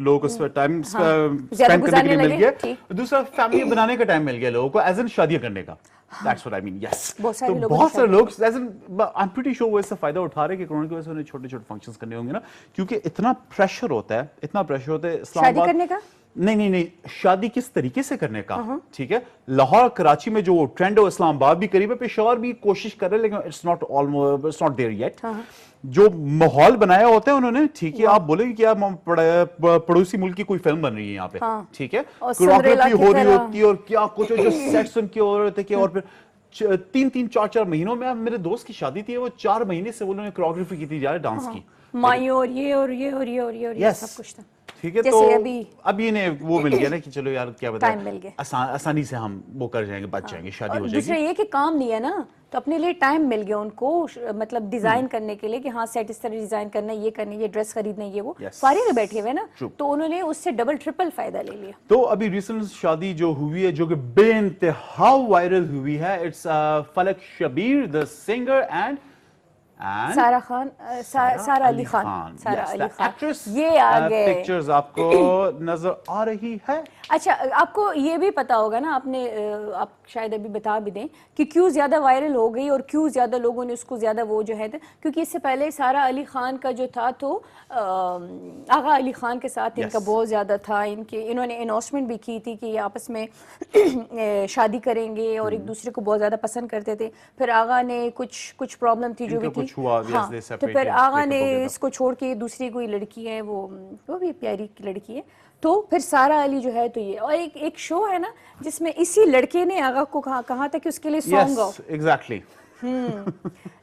लोगों को टाइम स्पेंड करने के लिए मिल गया, दूसरा फैमिली बनाने का टाइम मिल गया लोगों को, एज एन शादियां करने का। That's what I mean, yes. तो बहुत सारे लोग, I'm pretty sure वो इससे फायदा उठा रहे हैं कि कोरोना की वजह से उन्हें छोटे-छोटे फंक्शंस करने होंगे ना, क्योंकि इतना प्रेशर होता है इस्लामाबाद
शादी करने का।
नहीं, शादी किस तरीके से करने का, ठीक है। लाहौर कराची में जो ट्रेंड है, इस्लामाबाद भी करीब है, पेशावर भी कोशिश कर रहे हैं, लेकिन इट्स नॉट देयर येट। जो माहौल बनाया होता है उन्होंने, ठीक है, आप बोले कि आप पड़ोसी मुल्क की कोई फिल्म बन रही है यहाँ पे, ठीक है, कोरियोग्राफी हो रही होती है और क्या कुछ जो सेट्स उनके हो रहे थे, और फिर 3-4 महीनों में, मेरे दोस्त की शादी थी, वो 4 महीने से उन्होंने कोरियोग्राफी की थी, डांस की,
माई और ये और ये और ये और ये और ये सब कुछ था,
ठीक है। तो अभी इन्हें वो मिल गया ना कि चलो यार क्या बताएं, आसानी से हम वो कर जाएंगे, बच जाएंगे, शादी हो जाएगी।
दूसरा ये कि काम नहीं है ना, तो अपने लिए टाइम मिल गया उनको, मतलब डिजाइन करने के लिए कि हाँ सेट इस तरह डिजाइन करना है, ये करना है, ये ड्रेस खरीदना है, ये वो सारे में बैठे हुए ना, तो उन्होंने उससे डबल ट्रिपल फायदा ले लिया।
तो अभी रिसेंट शादी जो हुई है, जो कि बेइंतहा वायरल हुई है, इट्स फलक शबीर द सिंगर एंड
सारा अली खान, सारा अली खान, ये आ गए।
पिक्चर्स आपको नजर आ रही है।
अच्छा, आपको ये भी पता होगा ना, आप शायद अभी बता भी दें कि क्यों ज्यादा वायरल हो गई और क्यों ज्यादा लोगों ने उसको ज्यादा वो जो है, क्योंकि इससे पहले सारा अली खान का जो था तो आगा अली खान के साथ इनका बहुत ज्यादा था, इन्होंने अनाउंसमेंट भी की थी कि ये आपस में शादी करेंगे और एक दूसरे को बहुत ज्यादा पसंद करते थे। फिर आगा ने कुछ प्रॉब्लम थी जो भी थी, हाँ, तो फिर आगा ने इसको छोड़ के दूसरी कोई लड़की है, वो भी प्यारी लड़की है, तो फिर सारा अली जो है तो ये, और एक शो है ना जिसमें इसी लड़के ने आगा को कहा था कि उसके लिए सॉन्ग गाओ।
एग्जैक्टली।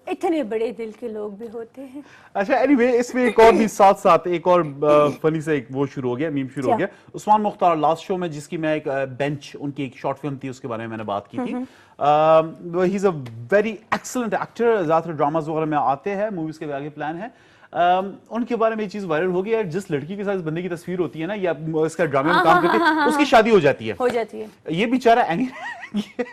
इतने बड़े दिल के लोग भी होते हैं।
अच्छा, एनीवे, इसमें एक और भी साथ साथ एक और फनी से एक वो शुरू हो गया, मीम शुरू हो गया। उस्मान मुख्तार लास्ट शो में, जिसकी मैं एक बेंच, उनकी एक शॉर्ट फिल्म थी, उसके बारे में मैंने बात की थी। He is a very excellent actor, ज्यादातर ड्रामाज वगैरह में आते हैं, मूवीज के भी आगे प्लान है। उनके बारे में ये चीज वायरल हो गई है, जिस लड़की के साथ इस बंदे की तस्वीर होती है ना, या इसका ड्रामे में काम करती है, उसकी शादी हो जाती है। ये बेचारा है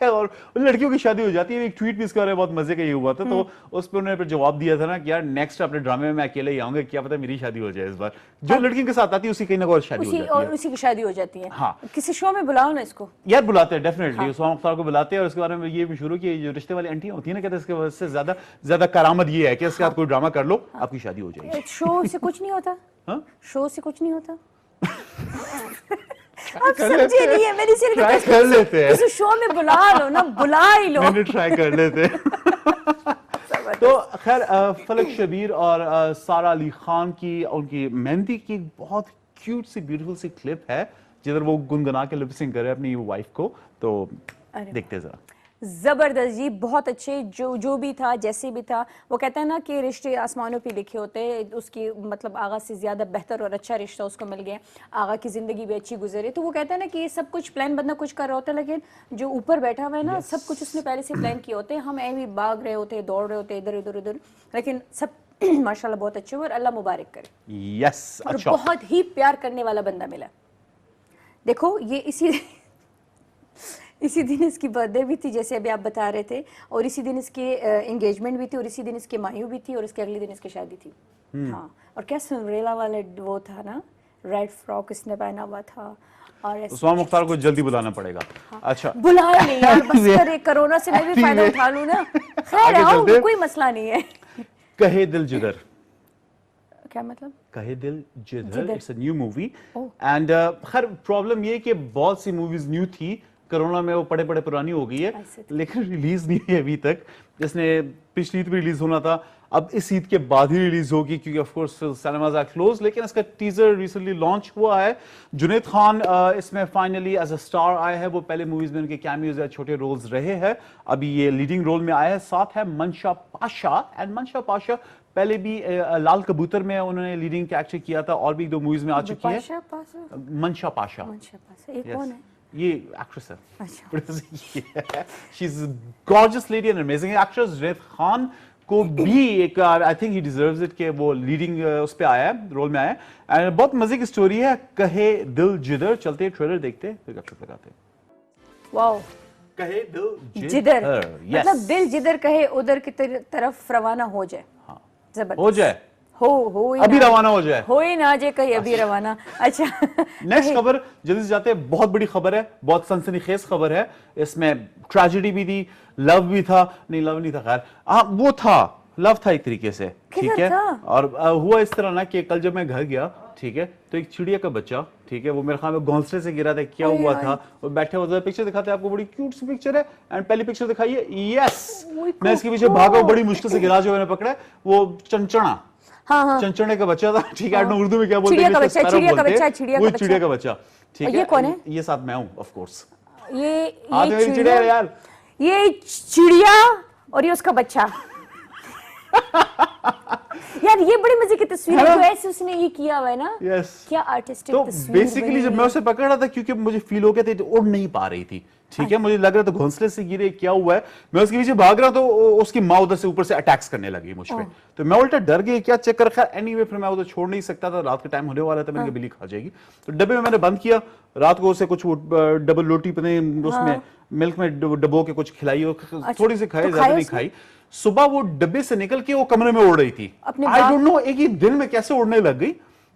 और उन लड़कियों की शादी हो जाती है। एक ट्वीट भी इसके बारे में बहुत मजे का ये हुआ था, तो उस पर उन्होंने फिर जवाब दिया था ना कि यार नेक्स्ट अपने ड्रामे में मैं अकेले ही आऊंगा, क्या पता मेरी शादी हो जाए इस बार। जो लड़की के साथ आती है उसी कहीं ना कोई शादी हो जाती है,
और उसी की शादी हो जाती है।
हाँ,
किसी शो में बुलाओ ना इसको।
यार बुलाते हैं डेफिनेटली, उस्मान मुख्तार को बुलाते हैं, और उसके बारे में ये भी शुरू की, जो रिश्ते वाली आंटियां होती है ना, कहते हैं इसके वजह से ज्यादा करामत ये है कि इसके साथ कोई ड्रामा कर लो, आपकी शादी हो जाएगी।
शो से कुछ नहीं होता, शो से कुछ नहीं होता।
आप समझे नहीं है,
मेरी सिर्फ
ट्राई कर लेते हैं,
किसी शो में बुला लो ना, बुला ही लो,
मैंने ट्राई कर लेते हैं। तो खैर, फलक शबीर और सारा अली खान की उनकी मेहंदी की बहुत क्यूट सी ब्यूटीफुल सी क्लिप है, जिधर वो गुनगुना के लिप सिंग कर रहे हैं अपनी वाइफ को, तो देखते जरा।
जबरदस्त जी, बहुत अच्छे, जो भी था, जैसे भी था। वो कहता है ना कि रिश्ते आसमानों पे लिखे होते हैं, उसकी मतलब आगा से ज्यादा बेहतर और अच्छा रिश्ता उसको मिल गया, आगा की जिंदगी भी अच्छी गुजरे। तो वो कहता है ना कि ये सब कुछ प्लान बंदा कुछ कर रहा होता है, लेकिन जो ऊपर बैठा हुआ है ना, सब कुछ उसने पहले से प्लान किया होते हैं। हम ऐसे भाग रहे होते हैं, दौड़ रहे होते हैं इधर उधर उधर, लेकिन सब माशाल्लाह बहुत अच्छे हुए, और अल्लाह मुबारक करे।
यस,
और बहुत ही प्यार करने वाला बंदा मिला। देखो, ये इसी दिन इसकी बर्थडे भी थी, जैसे अभी आप बता रहे थे, और इसी दिन इसकी एंगेजमेंट भी थी, और इसी दिन इसकी मायू भी थी, और इसके अगले दिन इसकी शादी थी। हाँ, और क्या सिंड्रेला वाले वो था ना, रेड फ्रॉक इसने पहना हुआ था। और
उस्मान मुख्तार को जल्दी बुलाना पड़ेगा। हाँ। अच्छा,
बुलाया नहीं यार, बस करे, कोरोना से मैं भी फायदा उठा लूं ना। खैर आओ, कोई मसला नहीं है।
कहे दिल जिधर,
क्या मतलब?
कहे दिल जिधर, it's a new movie, and खैर प्रॉब्लम ये कि बहुत सी मूवीज न्यू थी, कोरोना में वो पड़े पुरानी हो गई है, लेकिन रिलीज नहीं है अभी तक। इसने पिछली ईद भी रिलीज होना था, अब इस ईद के बाद ही रिलीज होगी, क्योंकि of course cinemas are close. लेकिन इसका टीजर रिसेंटली लॉन्च हुआ है। जुनैद खान इसमें फाइनली एज अ स्टार आए हैं। वो पहले मूवीज में उनके कैमियोज या छोटे रोल्स रहे हैं, अभी ये लीडिंग रोल में आया है। साथ है मंशा पाशा, एंड मंशा पाशा पहले भी लाल कबूतर में उन्होंने लीडिंग कैरेक्टर किया था, और भी 2 मूवीज में आ चुकी है। मंशा पाशा,
एक कौन है?
ये एक्ट्रेस है, she is gorgeous lady and amazing actress. Junaid Khan को भी एक, I think he deserves it कि वो लीडिंग उस पे आया है, रोल में आया है, एंड बहुत मजे की स्टोरी है। कहे दिल जिधर, चलते ट्रेलर देखते हैं, फिर गपशप लगाते हैं।
वाओ,
कहे दिल
जिधर, मतलब दिल जिधर कहे उधर की तरफ रवाना हो जाए।
हाँ,
जबरदस्त
हो जाए,
हो
अभी रवाना हो जाए,
हो ही ना जे कहीं अभी रवाना। अच्छा,
नेक्स्ट खबर जल्दी से जाते हैं। बहुत बड़ी खबर है, बहुत सनसनीखेज खबर है। इसमें ट्रेजेडी भी थी, लव भी था, नहीं लव नहीं था, खैर वो था, लव था एक तरीके से, ठीक है। और हुआ इस तरह ना कि कल जब मैं घर गया ठीक है, तो एक चिड़िया का बच्चा, ठीक है, वो मेरे ख्याल में घोंसले से गिरा था, क्या हुआ था, वो बैठे हुए पिक्चर दिखाते हैं आपको, बड़ी क्यूट सी पिक्चर है, एंड पहली पिक्चर दिखाइए, यस, मैं इसके पीछे भागा, बड़ी मुश्किल से गिरा, जो मैंने पकड़ा है वो चंचणा,
हाँ,
चंचणे का बच्चा था, ठीक है, उर्दू में क्या बोलते हैं, चिड़िया का बच्चा, ठीक है,
ये कौन है?
ये साथ मैं हूँ, ऑफ कोर्स,
ये
चिड़िया यार,
ये चिड़िया और ये उसका बच्चा। यार ये बड़ी मजे की तस्वीर है, तो ऐसे उसने ये किया हुआ है ना, क्या आर्टिस्टिक
तो
तस्वीर
बेसिकली जब मैं उसे पकड़ रहा था, क्योंकि मुझे फील हो गया था, तो उड़ नहीं पा रही थी, ठीक है, मुझे लग रहा था घोंसले से गिरे, क्या हुआ है, मैं उसके पीछे भाग रहा, तो उसकी माँ उधर से ऊपर से अटैक्स करने लगी मुझ पे, तो मैं उल्टा डर गया, क्या चेक कर रखा, एनीवे फिर मैं उधर छोड़ नहीं सकता था, रात का टाइम होने वाला था, मैंने कहा बिल्ली खा जाएगी, तो डब्बे में मैंने बंद किया, रात को उसे कुछ डबल रोटी पने उसमें मिल्क में डबो के कुछ खिलाई, थोड़ी सी खाई, ज्यादा नहीं खाई, सुबह वो डब्बे से निकल के वो कमरे में उड़ रही थी, आई डोंट नो एक ही दिन में कैसे उड़ने लग गई,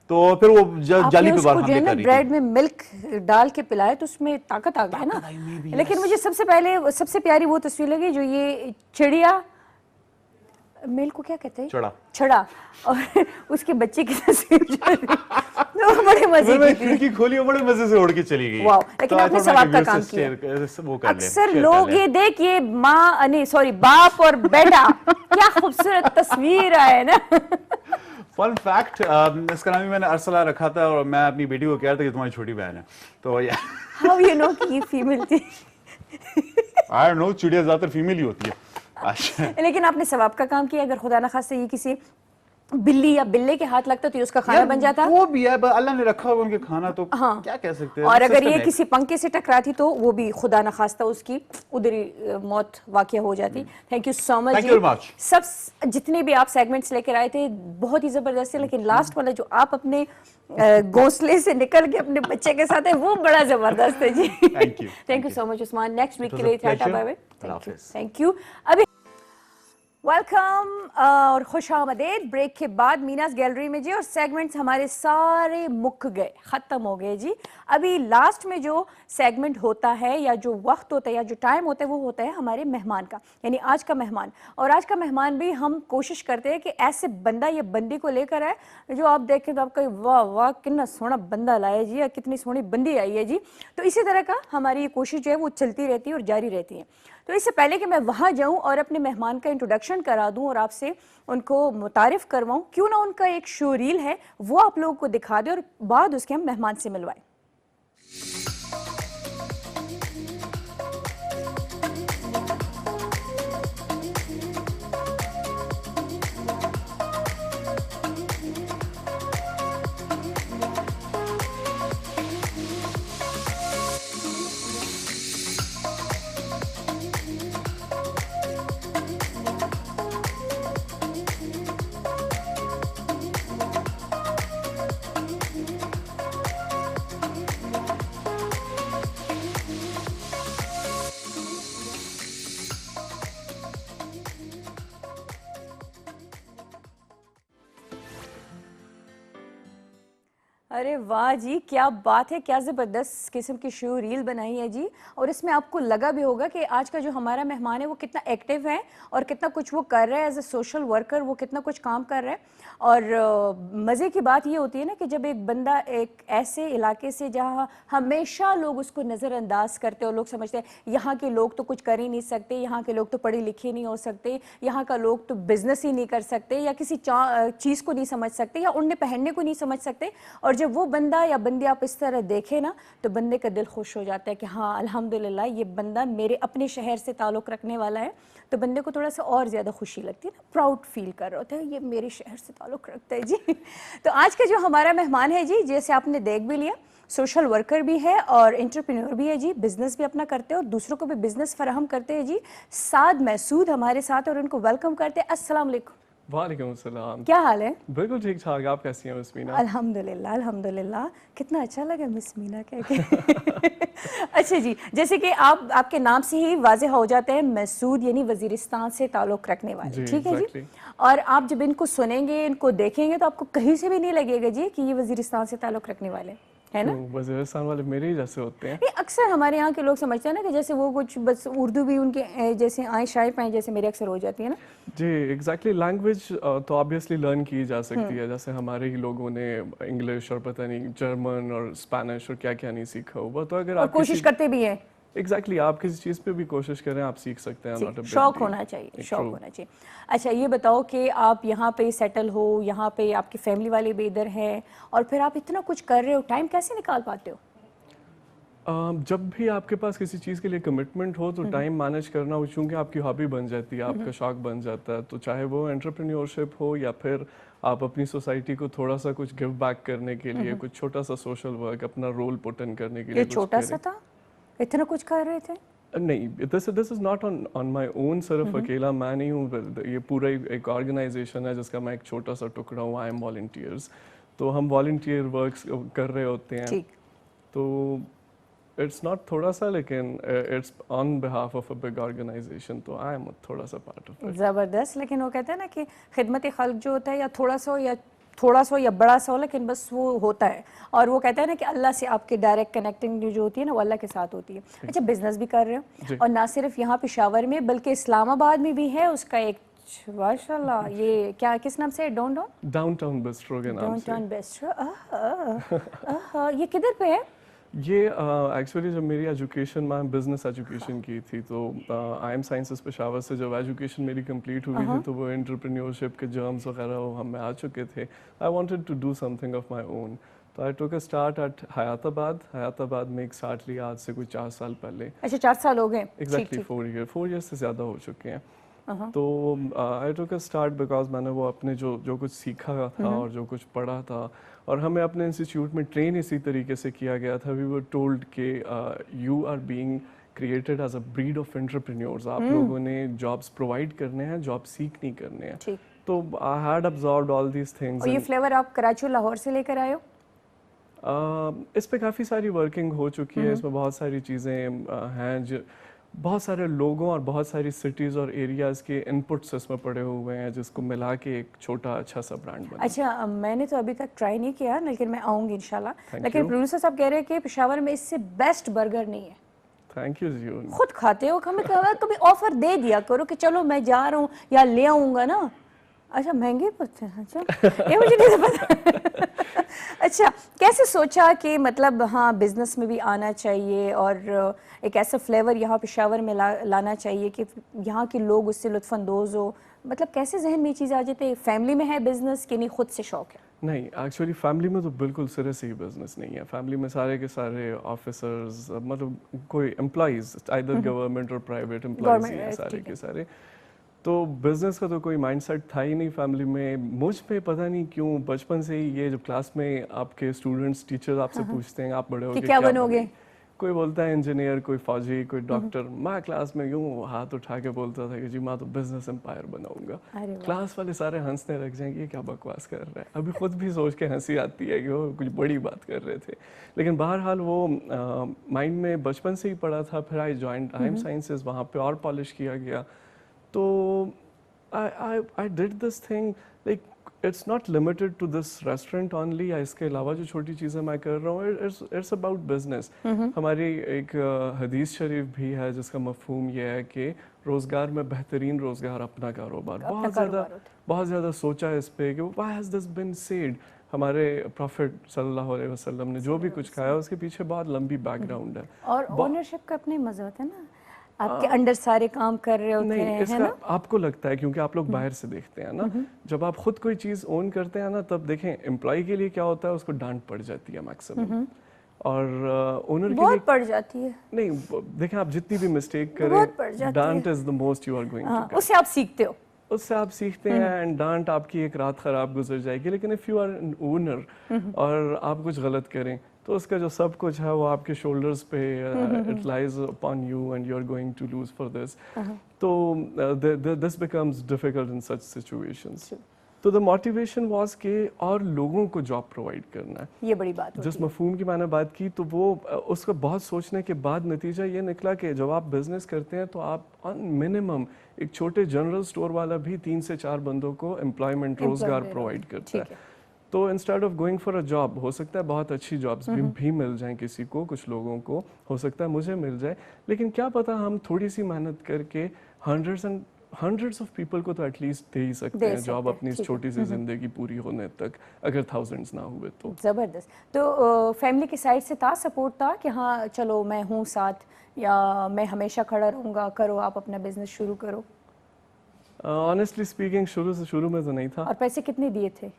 तो फिर वो जाली पे बार हमले कर रही थी।
ब्रेड में मिल्क डाल के पिलाए तो उसमें ताकत आ गई ना, लेकिन मुझे सबसे प्यारी वो तस्वीर लगी जो ये चिड़िया, मेल को क्या कहते हैं, छड़ा, और उसके बच्चे की तस्वीर तो बड़े मजे की थी,
खिड़की खोली और बड़े मजे से उड़ के चली गई।
वाओ, लेकिन आपने सवाब का काम किया। अक्सर लोग ये देखिए माँ नहीं सॉरी बाप और बेटा, क्या खूबसूरत तस्वीर है ना।
फन फैक्ट, इसका नाम भी मैंने अर्सला रखा था, और मैं अपनी बेटी को कह रहा था कि तुम्हारी छोटी बहन है, तो
हाउ यू नो कि ये फीमेल थी?
आई डोंट नो, चिड़िया ज्यादातर फीमेल ही होती है।
लेकिन आपने सवाब का काम किया, अगर खुदा न खास्ता ये किसी बिल्ली या बिल्ले के हाथ लगता तो ये उसका खाना बन जाता,
वो भी है, अल्लाह ने रखा हुआ उनके खाना, तो क्या कह सकते हैं,
और अगर ये किसी पंखे से टकराती तो वो भी खुदा न खास्ता उसकी उधर ही मौत वाक़या हो जाती। थैंक यू सो मच जी, सब जितने भी आप सेगमेंट्स लेकर आए थे बहुत ही जबरदस्त है, लेकिन लास्ट वाला जो आप अपने घोंसले से निकल के अपने बच्चे के साथ है वो बड़ा जबरदस्त है जी। Thank you so much Usman, next week के लिए tata bye bye, thank you. अभी वेलकम और खुश आमदेद ब्रेक के बाद मीनास गैलरी में जी, और सेगमेंट्स हमारे सारे मुक गए, ख़त्म हो गए जी। अभी लास्ट में जो सेगमेंट होता है या जो वक्त होता है या जो टाइम होता है वो होता है हमारे मेहमान का, यानी आज का मेहमान। और आज का मेहमान भी हम कोशिश करते हैं कि ऐसे बंदा या बंदी को लेकर आए जो आप देखें तो आपका वाह वाह कितना सोहना बंदा लाया जी, या कितनी सोहनी बंदी आई है जी। तो इसी तरह का हमारी ये कोशिश जो है वो चलती रहती है और जारी रहती है। तो इससे पहले कि मैं वहाँ जाऊँ और अपने मेहमान का इंट्रोडक्शन करा दूँ और आपसे उनको मुतारिफ करवाऊँ, क्यों ना उनका एक शो रील है वो आप लोगों को दिखा दें और बाद उसके हम मेहमान से मिलवाएं। अरे वाह जी, क्या बात है, क्या ज़बरदस्त किस्म की शो रील बनाई है जी। और इसमें आपको लगा भी होगा कि आज का जो हमारा मेहमान है वो कितना एक्टिव है और कितना कुछ वो कर रहा है एज ए सोशल वर्कर, वो कितना कुछ काम कर रहा है। और मज़े की बात ये होती है ना कि जब एक बंदा एक ऐसे इलाके से जहाँ हमेशा लोग उसको नज़रअंदाज करते और लोग समझते हैं यहाँ के लोग तो कुछ कर ही नहीं सकते, यहाँ के लोग तो पढ़े लिखे नहीं हो सकते, यहाँ का लोग तो बिजनेस ही नहीं कर सकते, या किसी चीज़ को नहीं समझ सकते, या उड़ने पहनने को नहीं समझ सकते, और जब वो बंदा या बंदी आप इस तरह देखें ना तो बंदे का दिल खुश हो जाता है कि हाँ अल्हम्दुलिल्लाह ये बंदा मेरे अपने शहर से ताल्लुक़ रखने वाला है। तो बंदे को थोड़ा सा और ज़्यादा खुशी लगती है ना, प्राउड फील कर रहा होता है ये मेरे शहर से ताल्लुक़ रखता है जी। तो आज का जो हमारा मेहमान है जी, जैसे आपने देख भी लिया, सोशल वर्कर भी है और एंटरप्रेन्योर भी है जी, बिजनेस भी अपना करते हैं और दूसरों को भी बिजनेस फराहम करते हैं जी। साद महसूद हमारे साथ और उनको वेलकम करते हैं। अस्सलाम वालेकुम।
वालेकुम सलाम।
क्या हाल है?
बिल्कुल ठीक ठाक, आप कैसी हैं मिस मीना?
अल्हम्दुलिल्लाह अल्हम्दुलिल्लाह। कितना अच्छा लगा मिस मीना कह के। अच्छा जी, जैसे कि आपके नाम से ही वाज़ेह हो जाते हैं महसूद यानी वजीरिस्तान से ताल्लुक़ रखने वाले, ठीक है जी। और आप जब इनको सुनेंगे, इनको देखेंगे तो आपको कहीं से भी नहीं लगेगा जी कि ये वजीरिस्तान से ताल्लुक़ रखने वाले। है ना?
वज़ीरिस्तान वाले मेरे ही जैसे होते हैं।
नहीं, अक्सर हमारे यहाँ के लोग समझते हैं ना कि जैसे वो कुछ बस उर्दू भी उनके जैसे आए शाये पाए जैसे मेरे अक्सर हो जाती है ना।
जी एग्जैक्टली लैंग्वेज तो ऑब्वियसली लर्न की जा सकती है, जैसे हमारे ही लोगों ने इंग्लिश और पता नहीं जर्मन और स्पेनिश और क्या क्या नहीं सीखा हुआ, तो अगर
और
आप
कोशिश करते भी हैं।
एग्जैक्टली आप किसी चीज़ पे भी कोशिश करें आप सीख सकते हैं। not a big
शौक
deal.
होना चाहिए, शौक
True.
होना चाहिए। अच्छा ये बताओ कि आप यहाँ पे सेटल हो, यहाँ पे आपकी फैमिली वाले भी इधर हैं और फिर आप इतना कुछ कर रहे हो, टाइम कैसे निकाल पाते हो?
जब भी आपके पास किसी चीज़ के लिए कमिटमेंट हो तो टाइम मैनेज करना वो चूंकि आपकी हॉबी बन जाती है, आपका शौक बन जाता है, तो चाहे वो एंटरप्रेन्योरशिप हो या फिर आप अपनी सोसाइटी को थोड़ा सा कुछ गिव बैक करने के लिए कुछ छोटा सा सोशल वर्क अपना रोल पुट इन करने के लिए
ये
कुछ
छोटा
करें।
सा था, इतना कुछ कर रहे थे?
नहीं, this is not on my own, सिर्फ अकेला मैं नहीं हूँ, ये पूरा एक ऑर्गेनाइजेशन है जिसका मैं एक छोटा सा टुकड़ा हूँ। आई एम वॉलंटियर्स, तो हम वॉलंटियर वर्क्स कर रहे होते हैं।
ठीक।
तो इट्स नॉट थोड़ा सा, लेकिन it's on behalf of a big organisation, तो आई एम थोड़ा सा पार्ट ऑफ इट।
ज़बरदस्त। लेकिन वो कहते हैं ना कि खिदमत खल्क जो होता है या थोड़ा सा या बड़ा सा हो, लेकिन बस वो होता है। और वो कहता है ना कि अल्लाह से आपके डायरेक्ट कनेक्टिंग जो होती है ना वो अल्लाह के साथ होती है। अच्छा बिजनेस भी कर रहे हो और ना सिर्फ यहाँ पेशावर में बल्कि इस्लामाबाद में भी है उसका एक, माशाल्लाह। ये क्या किस नाम से?
डाउनटाउन बिस्ट्रो के नाम से।
Downtown bistro. ये किधर पे है?
ये एक्चुअली जब मेरी एजुकेशन मैं बिजनेस एजुकेशन की थी, तो आई एम साइंसेस पेशावर से जब एजुकेशन मेरी कंप्लीट हुई थी तो वो एंटरप्रेन्योरशिप के जर्म्स वगैरह वो हम में आ चुके थे। I wanted to do something of my own, तो I took a start at Hayatabad में एक स्टार्ट लिया आज से कोई 4 साल पहले।
अच्छा 4 साल हो गए।
एग्जैक्टली 4 ईयर से ज़्यादा हो चुके हैं। तो I took a start because मैंने वो अपने जो कुछ सीखा था और जो कुछ पढ़ा था, और हमें अपने इंस्टीट्यूट में ट्रेन इसी तरीके से किया गया था। वी वर टोल्ड के you are being created as a breed of entrepreneurs, आप लोगों ने जॉब्स प्रोवाइड करने हैं, जॉब सीख नहीं करने हैं।
ठीक।
तो I had absorbed all these things.
और ये फ्लेवर आप कराची और लाहौर से लेकर आए हो?
इस पे काफ़ी सारी वर्किंग हो चुकी है, इसमें बहुत सारी चीज़ें हैं जो बहुत सारे लोगों और बहुत सारी सिटीज़ और एरियाज़ के इनपुट्स इसमें पड़े हुए हैं जिसको मिला के एक छोटा अच्छा सा ब्रांड बना।
अच्छा मैंने तो अभी तक ट्राई नहीं किया, लेकिन मैं आऊँगी इंशाल्लाह।
Thank
लेकिन
you.
प्रोड्यूसर साहब कह रहे हैं कि पेशावर में इससे बेस्ट बर्गर नहीं है।
थैंक यू जी।
खुद खाते हो, हमें कभी ऑफर दे दिया करो कि चलो मैं जा रहा हूँ या ले आऊँगा ना। अच्छा महंगे पड़ते हैं? अच्छा ये मुझे नहीं पता। अच्छा कैसे सोचा कि मतलब हाँ बिजनेस में भी आना चाहिए और एक ऐसा फ्लेवर यहाँ पेशावर में लाना चाहिए कि यहाँ के लोग उससे लुत्फानंदोज हो, मतलब कैसे जहन में ये चीज़ आ जाती है? फैमिली में है बिजनेस कि नहीं खुद से शौक है?
नहीं, एक्चुअली फैमिली में तो बिल्कुल सिरे से ही बिजनेस नहीं है। फैमिली में सारे के सारे ऑफिसर्स, मतलब कोई एम्प्लॉइज आइदर गवर्नमेंट और प्राइवेट एम्प्लॉइज ही हैं सारे के सारे। तो बिजनेस का तो कोई माइंडसेट था ही नहीं फैमिली में। मुझ पे पता नहीं क्यों बचपन से ही ये जब क्लास में आपके स्टूडेंट्स टीचर्स आपसे पूछते हैं आप बड़े होके
क्या बनोगे?
कोई बोलता है इंजीनियर, कोई फौजी, कोई डॉक्टर। मैं क्लास में यूं हाथ उठा के बोलता था कि जी मैं तो बिजनेस एम्पायर बनाऊंगा। क्लास वाले सारे हंसने लग जाएंगे, ये क्या बकवास कर रहा है। अभी खुद भी सोच के हंसी आती है कि वो कुछ बड़ी बात कर रहे थे, लेकिन बहरहाल वो माइंड में बचपन से ही पड़ा था। फिर I joined I M sciences, वहाँ पे और पॉलिश किया गया। तो I did this thing, like it's not limited to this restaurant only, या इसके अलावा जो छोटी चीज़ें मैं कर रहा हूँ इट्स अबाउट बिजनेस। हमारी एक हदीस शरीफ भी है जिसका मफहूम ये है कि रोज़गार में बेहतरीन रोज़गार अपना कारोबार। बहुत ज़्यादा सोचा है इस पे कि why has this been said. हमारे प्रॉफिट सल्लल्लाहु अलैहि वसल्लम ने जो भी कुछ खाया उसके पीछे बहुत लंबी बैकग्राउंड है।
और ओनरशिप का अपने मजा होता है ना, आपके अंडर सारे काम कर रहे होते हैं, है ना?
आपको लगता है क्योंकि आप लोग बाहर से देखते हैं ना, जब आप खुद कोई चीज ओन करते हैं ना तब देखें एम्प्लॉय के लिए क्या होता है, उसको डांट पड़ जाती है मैक्सिमम, और ओनर के लिए
पड़ जाती है।
नहीं, देखें आप जितनी भी मिस्टेक करें, डांट is the most you are going to get.
उससे आप सीखते हो,
उससे आप सीखते हैं, एंड डांट आपकी एक रात खराब गुजर जाएगी। लेकिन if you are an owner और आप कुछ गलत करें तो उसका जो सब कुछ है वो आपके शोल्डर्स पे, it lies upon you and you are going to lose for this. तो this becomes difficult in such situations. तो द मोटिवेशन वाज कि और लोगों को जॉब प्रोवाइड करना है।
ये बड़ी बात होती है।
जिस मफहूम की मैंने बात की, तो वो उसका बहुत सोचने के बाद नतीजा ये निकला कि जब आप बिजनेस करते हैं तो आप ऑन मिनिमम एक छोटे जनरल स्टोर वाला भी 3 से 4 बंदों को एम्प्लॉयमेंट रोजगार प्रोवाइड करता है। तो instead of going for a job, हो सकता है बहुत अच्छी जॉब्स भी मिल जाएं किसी को, कुछ लोगों को, हो सकता है मुझे मिल जाए, लेकिन क्या पता हम थोड़ी सी मेहनत करके हंड्रेड्स ऑफ पीपल को तो एटलीस्ट दे ही सकते हैं जॉब अपनी इस छोटी सी जिंदगी पूरी होने तक, अगर थाउजेंड्स ना हुए तो।
ज़बरदस्त। तो फैमिली की साइड से था सपोर्ट था कि हाँ चलो मैं हूँ साथ, या मैं हमेशा खड़ा रहूँगा, करो आप अपना बिजनेस शुरू करो?
ऑनेस्टली स्पीकिंग शुरू में तो नहीं था।
और पैसे कितने दिए थे?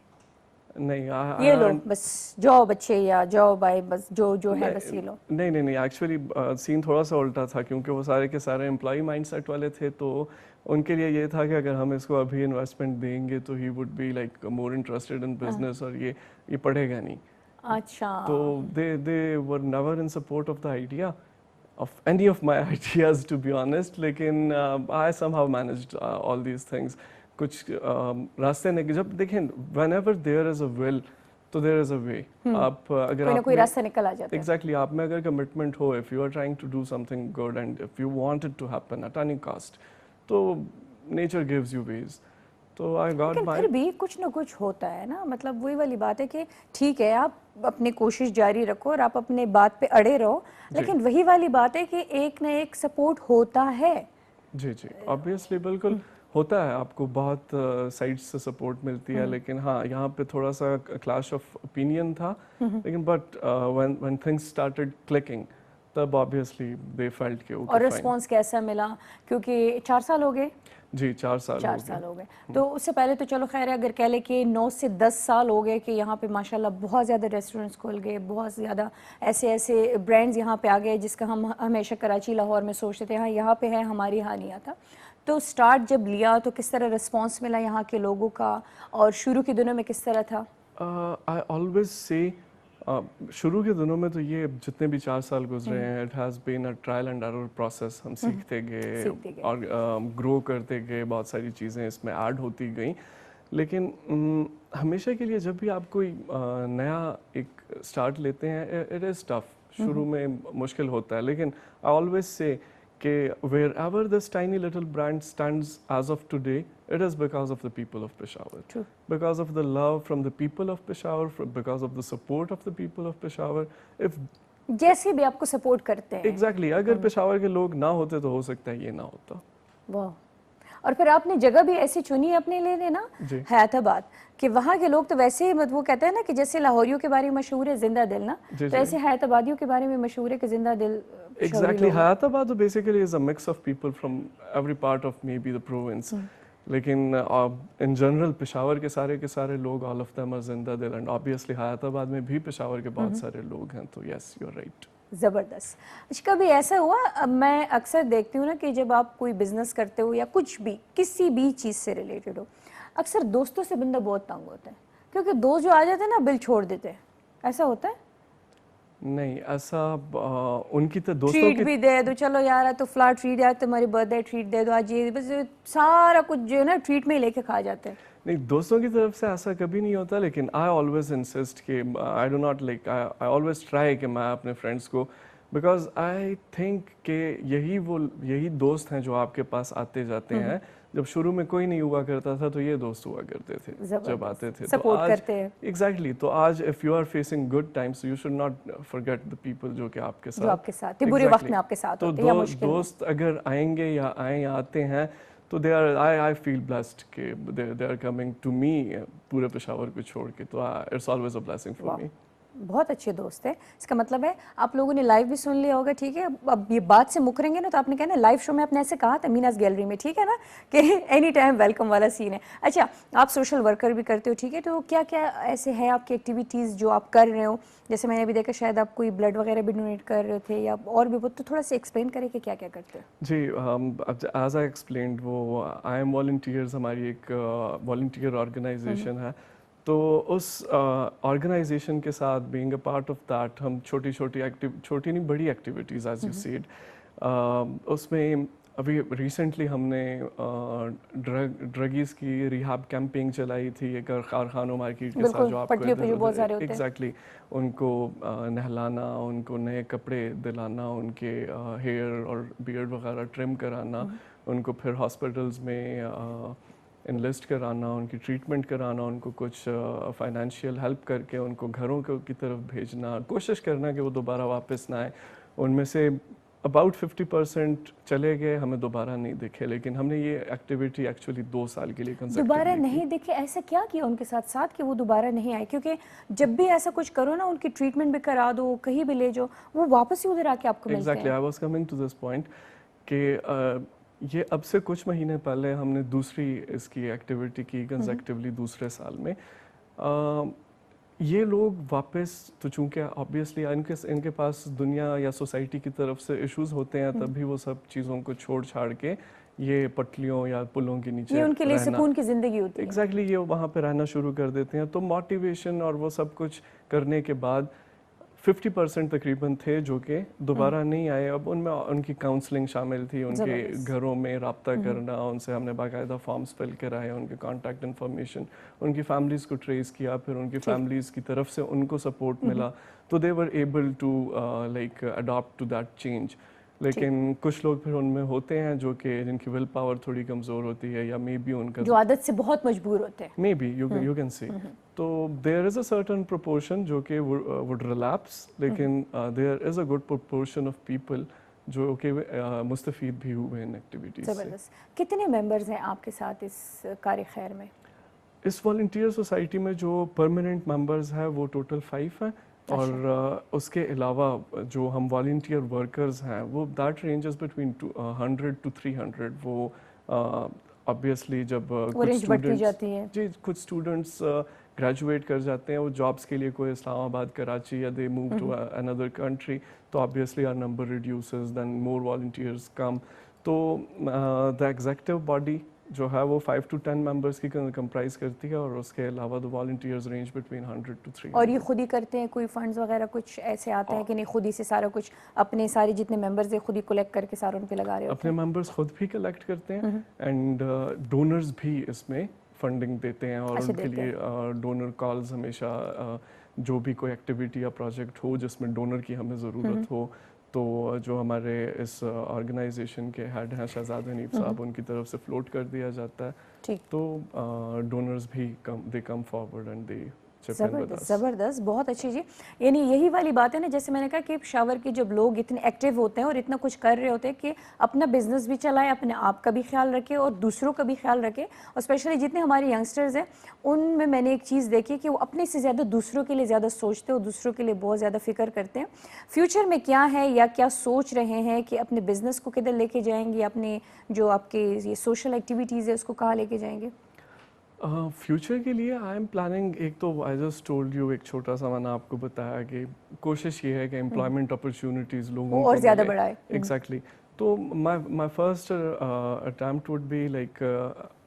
नहीं
ये लो बस जाओ बच्चे, या जाओ भाई बस जो है बस ये लो?
नहीं एक्चुअली सीन थोड़ा सा उल्टा था, क्योंकि वो सारे के सारे एम्प्लॉय माइंडसेट वाले थे, तो उनके लिए ये था कि अगर हम इसको अभी इन्वेस्टमेंट देंगे तो he would be like more interested in business, और ये पढ़ेगा नहीं।
अच्छा।
तो they were never in support of the idea of any of my ideas, to be honest, लेकिन I somehow managed all these things. कुछ रास्ते नहीं, जब देखें whenever there is a will तो there is a way. आप अगर
कोई ना कोई रास्ता निकल आ जाता है।
Exactly, आप में अगर कमिटमेंट हो, if you are trying to do something good and if you want it to happen at any cost, तो nature gives you ways. तो I got
लेकिन
my
फिर भी कुछ ना कुछ होता है ना, मतलब वही वाली बात है कि ठीक है आप अपनी कोशिश जारी रखो और आप अपने बात पे अड़े रहो, लेकिन वही वाली बात है कि एक ना एक सपोर्ट होता है।
जी ऑब्वियसली बिल्कुल होता है, आपको बहुत साइड्स से सपोर्ट मिलती है, लेकिन हाँ यहाँ पे थोड़ा सा क्लैश ऑफ ओपिनियन था, लेकिन but when things started clicking तब ऑब्वियसली दे फेल्ट के ओके।
और रिस्पांस कैसा मिला? क्योंकि 4 साल हो गए।
जी 4 साल
हो गए। तो उससे पहले तो चलो खैर अगर कह ले कि 9 से 10 साल हो गए कि यहाँ पे माशाल्लाह बहुत ज़्यादा रेस्टोरेंट्स खुल गए, बहुत ज़्यादा ऐसे ब्रांड्स यहाँ पे आ गए जिसका हम हमेशा कराची लाहौर में सोचते थे हाँ यहाँ पे है, हमारे यहाँ नहीं आता। तो स्टार्ट जब लिया तो किस तरह रिस्पॉन्स मिला यहाँ के लोगों का, और शुरू के दिनों में किस तरह था?
आई ऑलवेज से शुरू के दिनों में तो ये जितने भी 4 साल गुजरे हैं, it has been a trial and error process. हम सीखते गए और ग्रो करते गए, बहुत सारी चीज़ें इसमें ऐड होती गई, लेकिन हमेशा के लिए जब भी आप कोई नया एक स्टार्ट लेते हैं, इट इज़ टफ, शुरू में मुश्किल होता है, लेकिन आई ऑलवेज से कि wherever this tiny little brand stands as of today, it is because of the people of Peshawar.
True.
Because of the love from the people of Peshawar, because of the support of the people of Peshawar. If
जैसे भी आपको support करते हैं।
Exactly, अगर पेशावर के लोग ना होते तो हो सकता है ये ना होता।
वाह। और फिर आपने जगह भी ऐसी चुनी अपने लिए ना, हैदराबाद, कि वहाँ के लोग तो वैसे ही वो कहते हैं ना कि जैसे लाहौरियों के बारे में मशहूर है जिंदा दिल ना, तो ऐसे हैदराबादियों के बारे में मशहूर है कि जिंदा दिल।
Exactly, Hyderabad basically is a mix of people from every part of maybe the province. लेकिन in general पेशावर के सारे लोग, all of them are जिंदा दिल, and obviously हैदराबाद में भी पेशावर के बहुत सारे लोग हैं, तो yes, you're right.
ज़बरदस्त। अच्छा कभी ऐसा हुआ, अब मैं अक्सर देखती हूँ ना कि जब आप कोई बिजनेस करते हो या कुछ भी किसी भी चीज़ से रिलेटेड हो, अक्सर दोस्तों से बंदा बहुत तंग होता है, क्योंकि दोस्त जो आ जाते हैं ना बिल छोड़ देते हैं, ऐसा होता है?
नहीं ऐसा उनकी तो दोस्तों
ट्रीट भी दे दो, चलो यार तो फ्लैट ट्रीट, यार तुम्हारी बर्थडे ट्रीट दे दो आज, ये बस सारा कुछ जो है ना ट्रीट में ही लेके खा जाते हैं।
नहीं दोस्तों की तरफ से ऐसा कभी नहीं होता, लेकिन आई ऑलवेज इंसिस्ट कि I do not like, I always try कि मैं अपने फ्रेंड्स को, बिकॉज आई थिंक कि यही दोस्त हैं जो आपके पास आते जाते हैं। जब शुरू में कोई नहीं हुआ करता था तो ये दोस्त हुआ करते थे जब आते थे,
सपोर्ट करते हैं।
एग्जैक्टली, तो आज if you are facing good times you should not forget the people जो कि आपके साथ
बुरे वक्त में आपके साथ होते हैं या मुश्किल में।
दोस्त अगर आएंगे या आते हैं तो they are, I feel blessed कि they are coming to me पूरे पेशावर को छोड़ के, तो it's always a blessing for me.
बहुत अच्छे दोस्त है, इसका मतलब है आप लोगों ने लाइव भी सुन लिया होगा, ठीक है? अब ये बात से मुकरेंगे ना तो आपने कहना लाइव शो में आपने ऐसे कहा था मीनाज गैलरी में, ठीक है ना, कि एनी टाइम वेलकम वाला सीन है। अच्छा आप सोशल वर्कर भी करते हो, ठीक है, तो क्या क्या ऐसे है आपकी एक्टिविटीज़ जो आप कर रहे हो? जैसे मैंने अभी देखा शायद आप कोई ब्लड वगैरह भी डोनेट कर रहे थे या और भी, तो थोड़ा सा एक्सप्लेन करें कि क्या क्या करते हो?
जी एज आई एक्सप्लेन्ड, वो आई एम वॉलंटियर्स हमारी एक वॉलंटियर ऑर्गेनाइजेशन है, तो उस ऑर्गेनाइजेशन के साथ being a part of that हम छोटी नहीं बड़ी एक्टिविटीज़ एज यू सेड, उसमें अभी रिसेंटली हमने ड्रगीज़ की रिहाब कैंपिंग चलाई थी एक कारखानों मार्केट के साथ, जो आपको एग्जैक्टली उनको नहलाना, उनको नए कपड़े दिलाना, उनके हेयर और बियर्ड वगैरह ट्रिम कराना, उनको फिर हॉस्पिटल्स में इनलिस्ट कराना, उनकी ट्रीटमेंट कराना, उनको कुछ फाइनेंशियल हेल्प करके उनको घरों की तरफ भेजना, कोशिश करना कि वो दोबारा वापस ना आए। उनमें से अबाउट 50% चले गए, हमें दोबारा नहीं दिखे, लेकिन हमने ये एक्टिविटी एक्चुअली 2 साल के लिए
दोबारा नहीं दिखे। ऐसा क्या किया उनके साथ कि वो दोबारा नहीं आए? क्योंकि जब भी ऐसा कुछ करो ना, उनकी ट्रीटमेंट भी करा दो, कहीं भी ले जाओ, वो वापस ही उधर आके आपको मिलते हैं।
Exactly, I was coming to this point कि ये अब से कुछ महीने पहले हमने दूसरी इसकी एक्टिविटी की कंसेक्टिवली दूसरे साल में। ये लोग वापस, तो चूंकि ऑब्वियसली इनके पास दुनिया या सोसाइटी की तरफ से इश्यूज होते हैं, तभी वो सब चीज़ों को छोड़ छाड़ के ये पटलियों या पुलों के नीचे,
ये उनके लिए सुकून की जिंदगी होती है।
एग्जैक्टली, ये वहाँ पे रहना शुरू कर देते हैं। तो मोटिवेशन और वो सब कुछ करने के बाद 50% तकरीबन थे जो कि दोबारा नहीं आए। अब उनमें उनकी काउंसलिंग शामिल थी, उनके घरों में रब्ता करना, उनसे हमने बाकायदा फॉर्म्स फिल कराए, उनके कॉन्टैक्ट इन्फॉर्मेशन, उनकी फैमिलीज़ को ट्रेस किया, फिर उनकी फैमिलीज़ की तरफ से उनको सपोर्ट मिला, तो they were able to like adopt to that change. लेकिन कुछ लोग फिर उनमें होते हैं जो कि जिनकी विल पावर थोड़ी कमज़ोर होती है, या मे बी उनका
जो आदत से बहुत मजबूर होते हैं,
may be you can say. तो there is a certain proportion जो कि वुड रिलैप्स, लेकिन there is a good proportion of people जो कि मुस्तफ़ीद भी हुए इन एक्टिविटीज़ से।
ज़बरदस्त। कितने मेंबर्स हैं आपके साथ इस कार्य खैर में?
इस वॉलंटियर सोसाइटी में जो परमानेंट मेंबर्स हैं वो टोटल 5 हैं, और उसके अलावा जो हम वॉलंटियर वर्कर्स हैं वो दैट रेंजेस बिटवीन 100 to 300। वो ऑब्वियसली जब कुछ स्टूडेंट्स कुछ स्टूडेंट्स ग्रेजुएट कर जाते हैं, वो जॉब्स के लिए कोई इस्लामाबाद, कराची या they move to another country, तो obviously our number reduces, then more volunteers come. तो द एग्जीक्यूटिव बॉडी जो है वो 5 to 10 मेंबर्स की कंप्राइज करती है, और उसके अलावा the volunteers range between 100 to 300।
और ये खुद ही करते हैं? कोई फंड्स वगैरह कुछ ऐसे आते हैं कि नहीं, खुद ही से सारा कुछ अपने सारे जितने मेंबर्स हैं खुद ही कलेक्ट करके सारा उन पे लगा रहे होते
हैं? अपने मेंबर्स खुद भी कलेक्ट करते हैं, एंड डोनर्स भी इसमें फंडिंग देते हैं, और उनके लिए डोनर कॉल्स हमेशा, जो भी कोई एक्टिविटी या प्रोजेक्ट हो जिसमें डोनर की हमें ज़रूरत हो, तो जो हमारे इस ऑर्गेनाइजेशन के हेड हैं शहजाद हनीफ साहब, उनकी तरफ से फ्लोट कर दिया जाता है।
ठीक।
तो डोनर्स भी दे कम फॉरवर्ड एंड दे।
ज़बरदस्त, बहुत अच्छी जी। यानी यही वाली बात है ना, जैसे मैंने कहा कि पेशावर के जब लोग इतने एक्टिव होते हैं और इतना कुछ कर रहे होते हैं कि अपना बिजनेस भी चलाएं, अपने आप का भी ख्याल रखें और दूसरों का भी ख्याल रखें। और स्पेशली जितने हमारे यंगस्टर्स हैं उनमें मैंने एक चीज़ देखी कि वो अपने से ज़्यादा दूसरों के लिए ज़्यादा सोचते हैं और दूसरों के लिए बहुत ज़्यादा फिक्र करते हैं। फ्यूचर में क्या है या क्या सोच रहे हैं कि अपने बिजनेस को किधर लेके जाएंगे, अपने जो आपके ये सोशल एक्टिविटीज़ है उसको कहाँ लेके जाएंगे?
फ्यूचर के लिए आई एम प्लानिंग, एक तो आई जस्ट टोल्ड यू, एक छोटा सा मैंने आपको बताया कि कोशिश ये है कि एम्प्लॉयमेंट अपॉर्चुनिटीज़ लोगों को
और ज़्यादा बढ़ाए।
एग्जैक्टली। तो my first attempt would be like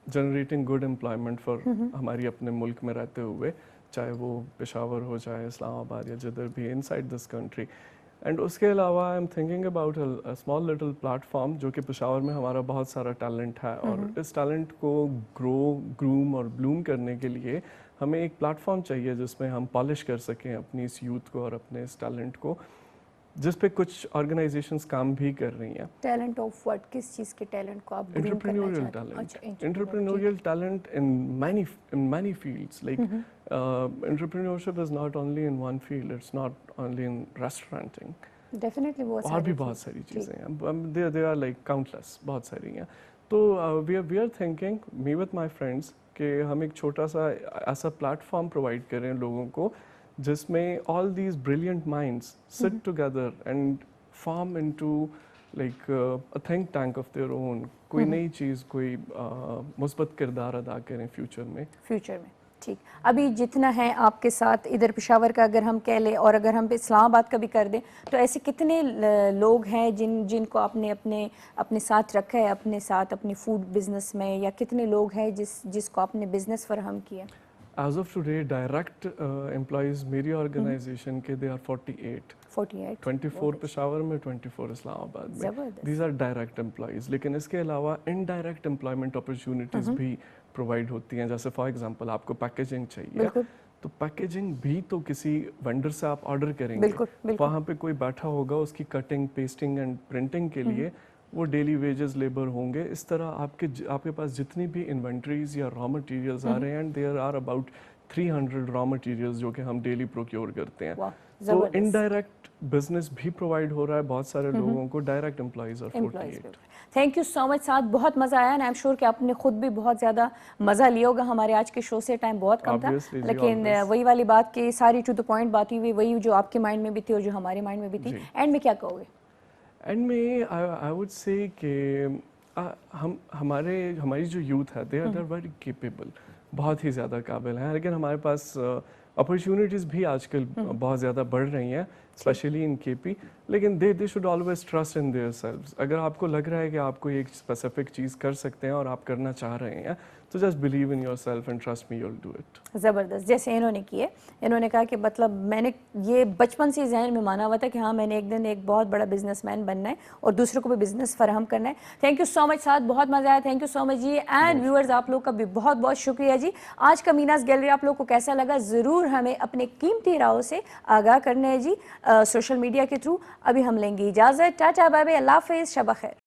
generating good employment for हमारी अपने मुल्क में रहते हुए, चाहे वो पेशावर हो, चाहे इस्लामाबाद या जिधर भी इनसाइड दिस कंट्री। एंड उसके अलावा I am thinking about a small little platform, जो कि पेशावर में हमारा बहुत सारा टैलेंट है, और इस टैलेंट को ग्रूम और ब्लूम करने के लिए हमें एक प्लेटफॉर्म चाहिए जिसमें हम पॉलिश कर सकें अपनी इस यूथ को और अपने इस टैलेंट को, जिस पे कुछ ऑर्गेनाइजेशंस काम भी कर रही हैं।
Talent of what? किस चीज़ के टैलेंट को आप ग्रूम करना चाहते हैं?
Talent, entrepreneurial talent in many fields, like entrepreneurship is not only in one field, it's not only in restauranting,
definitely
और भी बहुत सारी चीज़ें हैं, there are like countless, बहुत सारी हैं। तो we are thinking, me with my friends, कि हम एक छोटा सा ऐसा प्लेटफॉर्म प्रोवाइड करें लोगों को जिसमें all these brilliant minds sit together and form into like a think tank of their own, कोई नई चीज़, कोई मुस्बत किरदार अदा करें फ्यूचर में।
ठीक। अभी जितना है आपके साथ इधर पेशावर का अगर हम कह लें, और अगर हम इस्लामाबाद का भी कर दें, तो ऐसे कितने लोग हैं जिनको आपने अपने साथ रखा है, अपने साथ अपनी फूड बिजनेस में, या कितने लोग हैं जिसको आपने बिजनेस फराहम किया?
As of today, direct employees मेरी ऑर्गेनाइजेशन के they are 48, 24 पेशावर में, 24 इस्लामाबाद में। These are direct employees। लेकिन इसके अलावा indirect employment opportunities भी प्रोवाइड होती हैं। जैसे फॉर एग्जांपल आपको पैकेजिंग चाहिए, तो पैकेजिंग भी तो किसी वेंडर से आप ऑर्डर करेंगे, वहाँ पे कोई बैठा होगा उसकी कटिंग, पेस्टिंग एंड प्रिंटिंग के लिए वो डेली वेजेस लेबर होंगे। इस तरह आपके पास जितनी भी इन्वेंट्रीज या रॉ मटेरियल्स आ रहे हैं, and there are about 300 raw materials जो कि हम डेली प्रोक्योर करते हैं। तो इनडायरेक्ट बिजनेस भी प्रोवाइड हो रहा है बहुत सारे लोगों को, डायरेक्ट एम्प्लॉइज और 48।
थैंक यू सो मच साथ, बहुत मजा आया एंड आई एम श्योर कि आपने खुद भी बहुत ज्यादा मजा लिया होगा। हमारे आज के शो से टाइम बहुत कम था, लेकिन वही वाली बात कि सारी टू द पॉइंट बात हुई, वही जो आपके माइंड में भी थी और जो हमारे माइंड में भी थी। एंड में क्या कहोगे?
एंड में आई वुड से कि हमारी जो यूथ है, दे आर वेरी केपेबल, बहुत ही ज़्यादा काबिल हैं, लेकिन हमारे पास अपॉर्चुनिटीज़ भी आजकल बहुत ज़्यादा बढ़ रही हैं, स्पेशली इन केपी। लेकिन they should always trust in their selves. अगर आपको लग रहा है कि आपको एक स्पेसिफिक चीज़ कर सकते हैं और आप करना चाह रहे हैं, तो just believe in your self and trust me, you will do it.
ज़बरदस्त, जैसे इन्होंने किए, इन्होंने कहा कि मतलब मैंने ये बचपन से जहन में माना हुआ था कि हाँ मैंने एक दिन एक बहुत बड़ा बिजनेसमैन बनना है और दूसरों को भी बिजनेस फराहम करना है। थैंक यू सो मच साथ, बहुत मजा आया। थैंक यू सो मच जी। एंड व्यूअर्स, आप लोग का भी बहुत बहुत शुक्रिया जी। आज का मीनास गैलरी आप लोग को कैसा लगा, ज़रूर हमें अपने कीमती राहों से आगाह करना है जी, सोशल मीडिया के थ्रू। अभी हम लेंगे इजाज़त, टाटा बाय बाय, अल्लाह हाफ़िज़, शब खैर।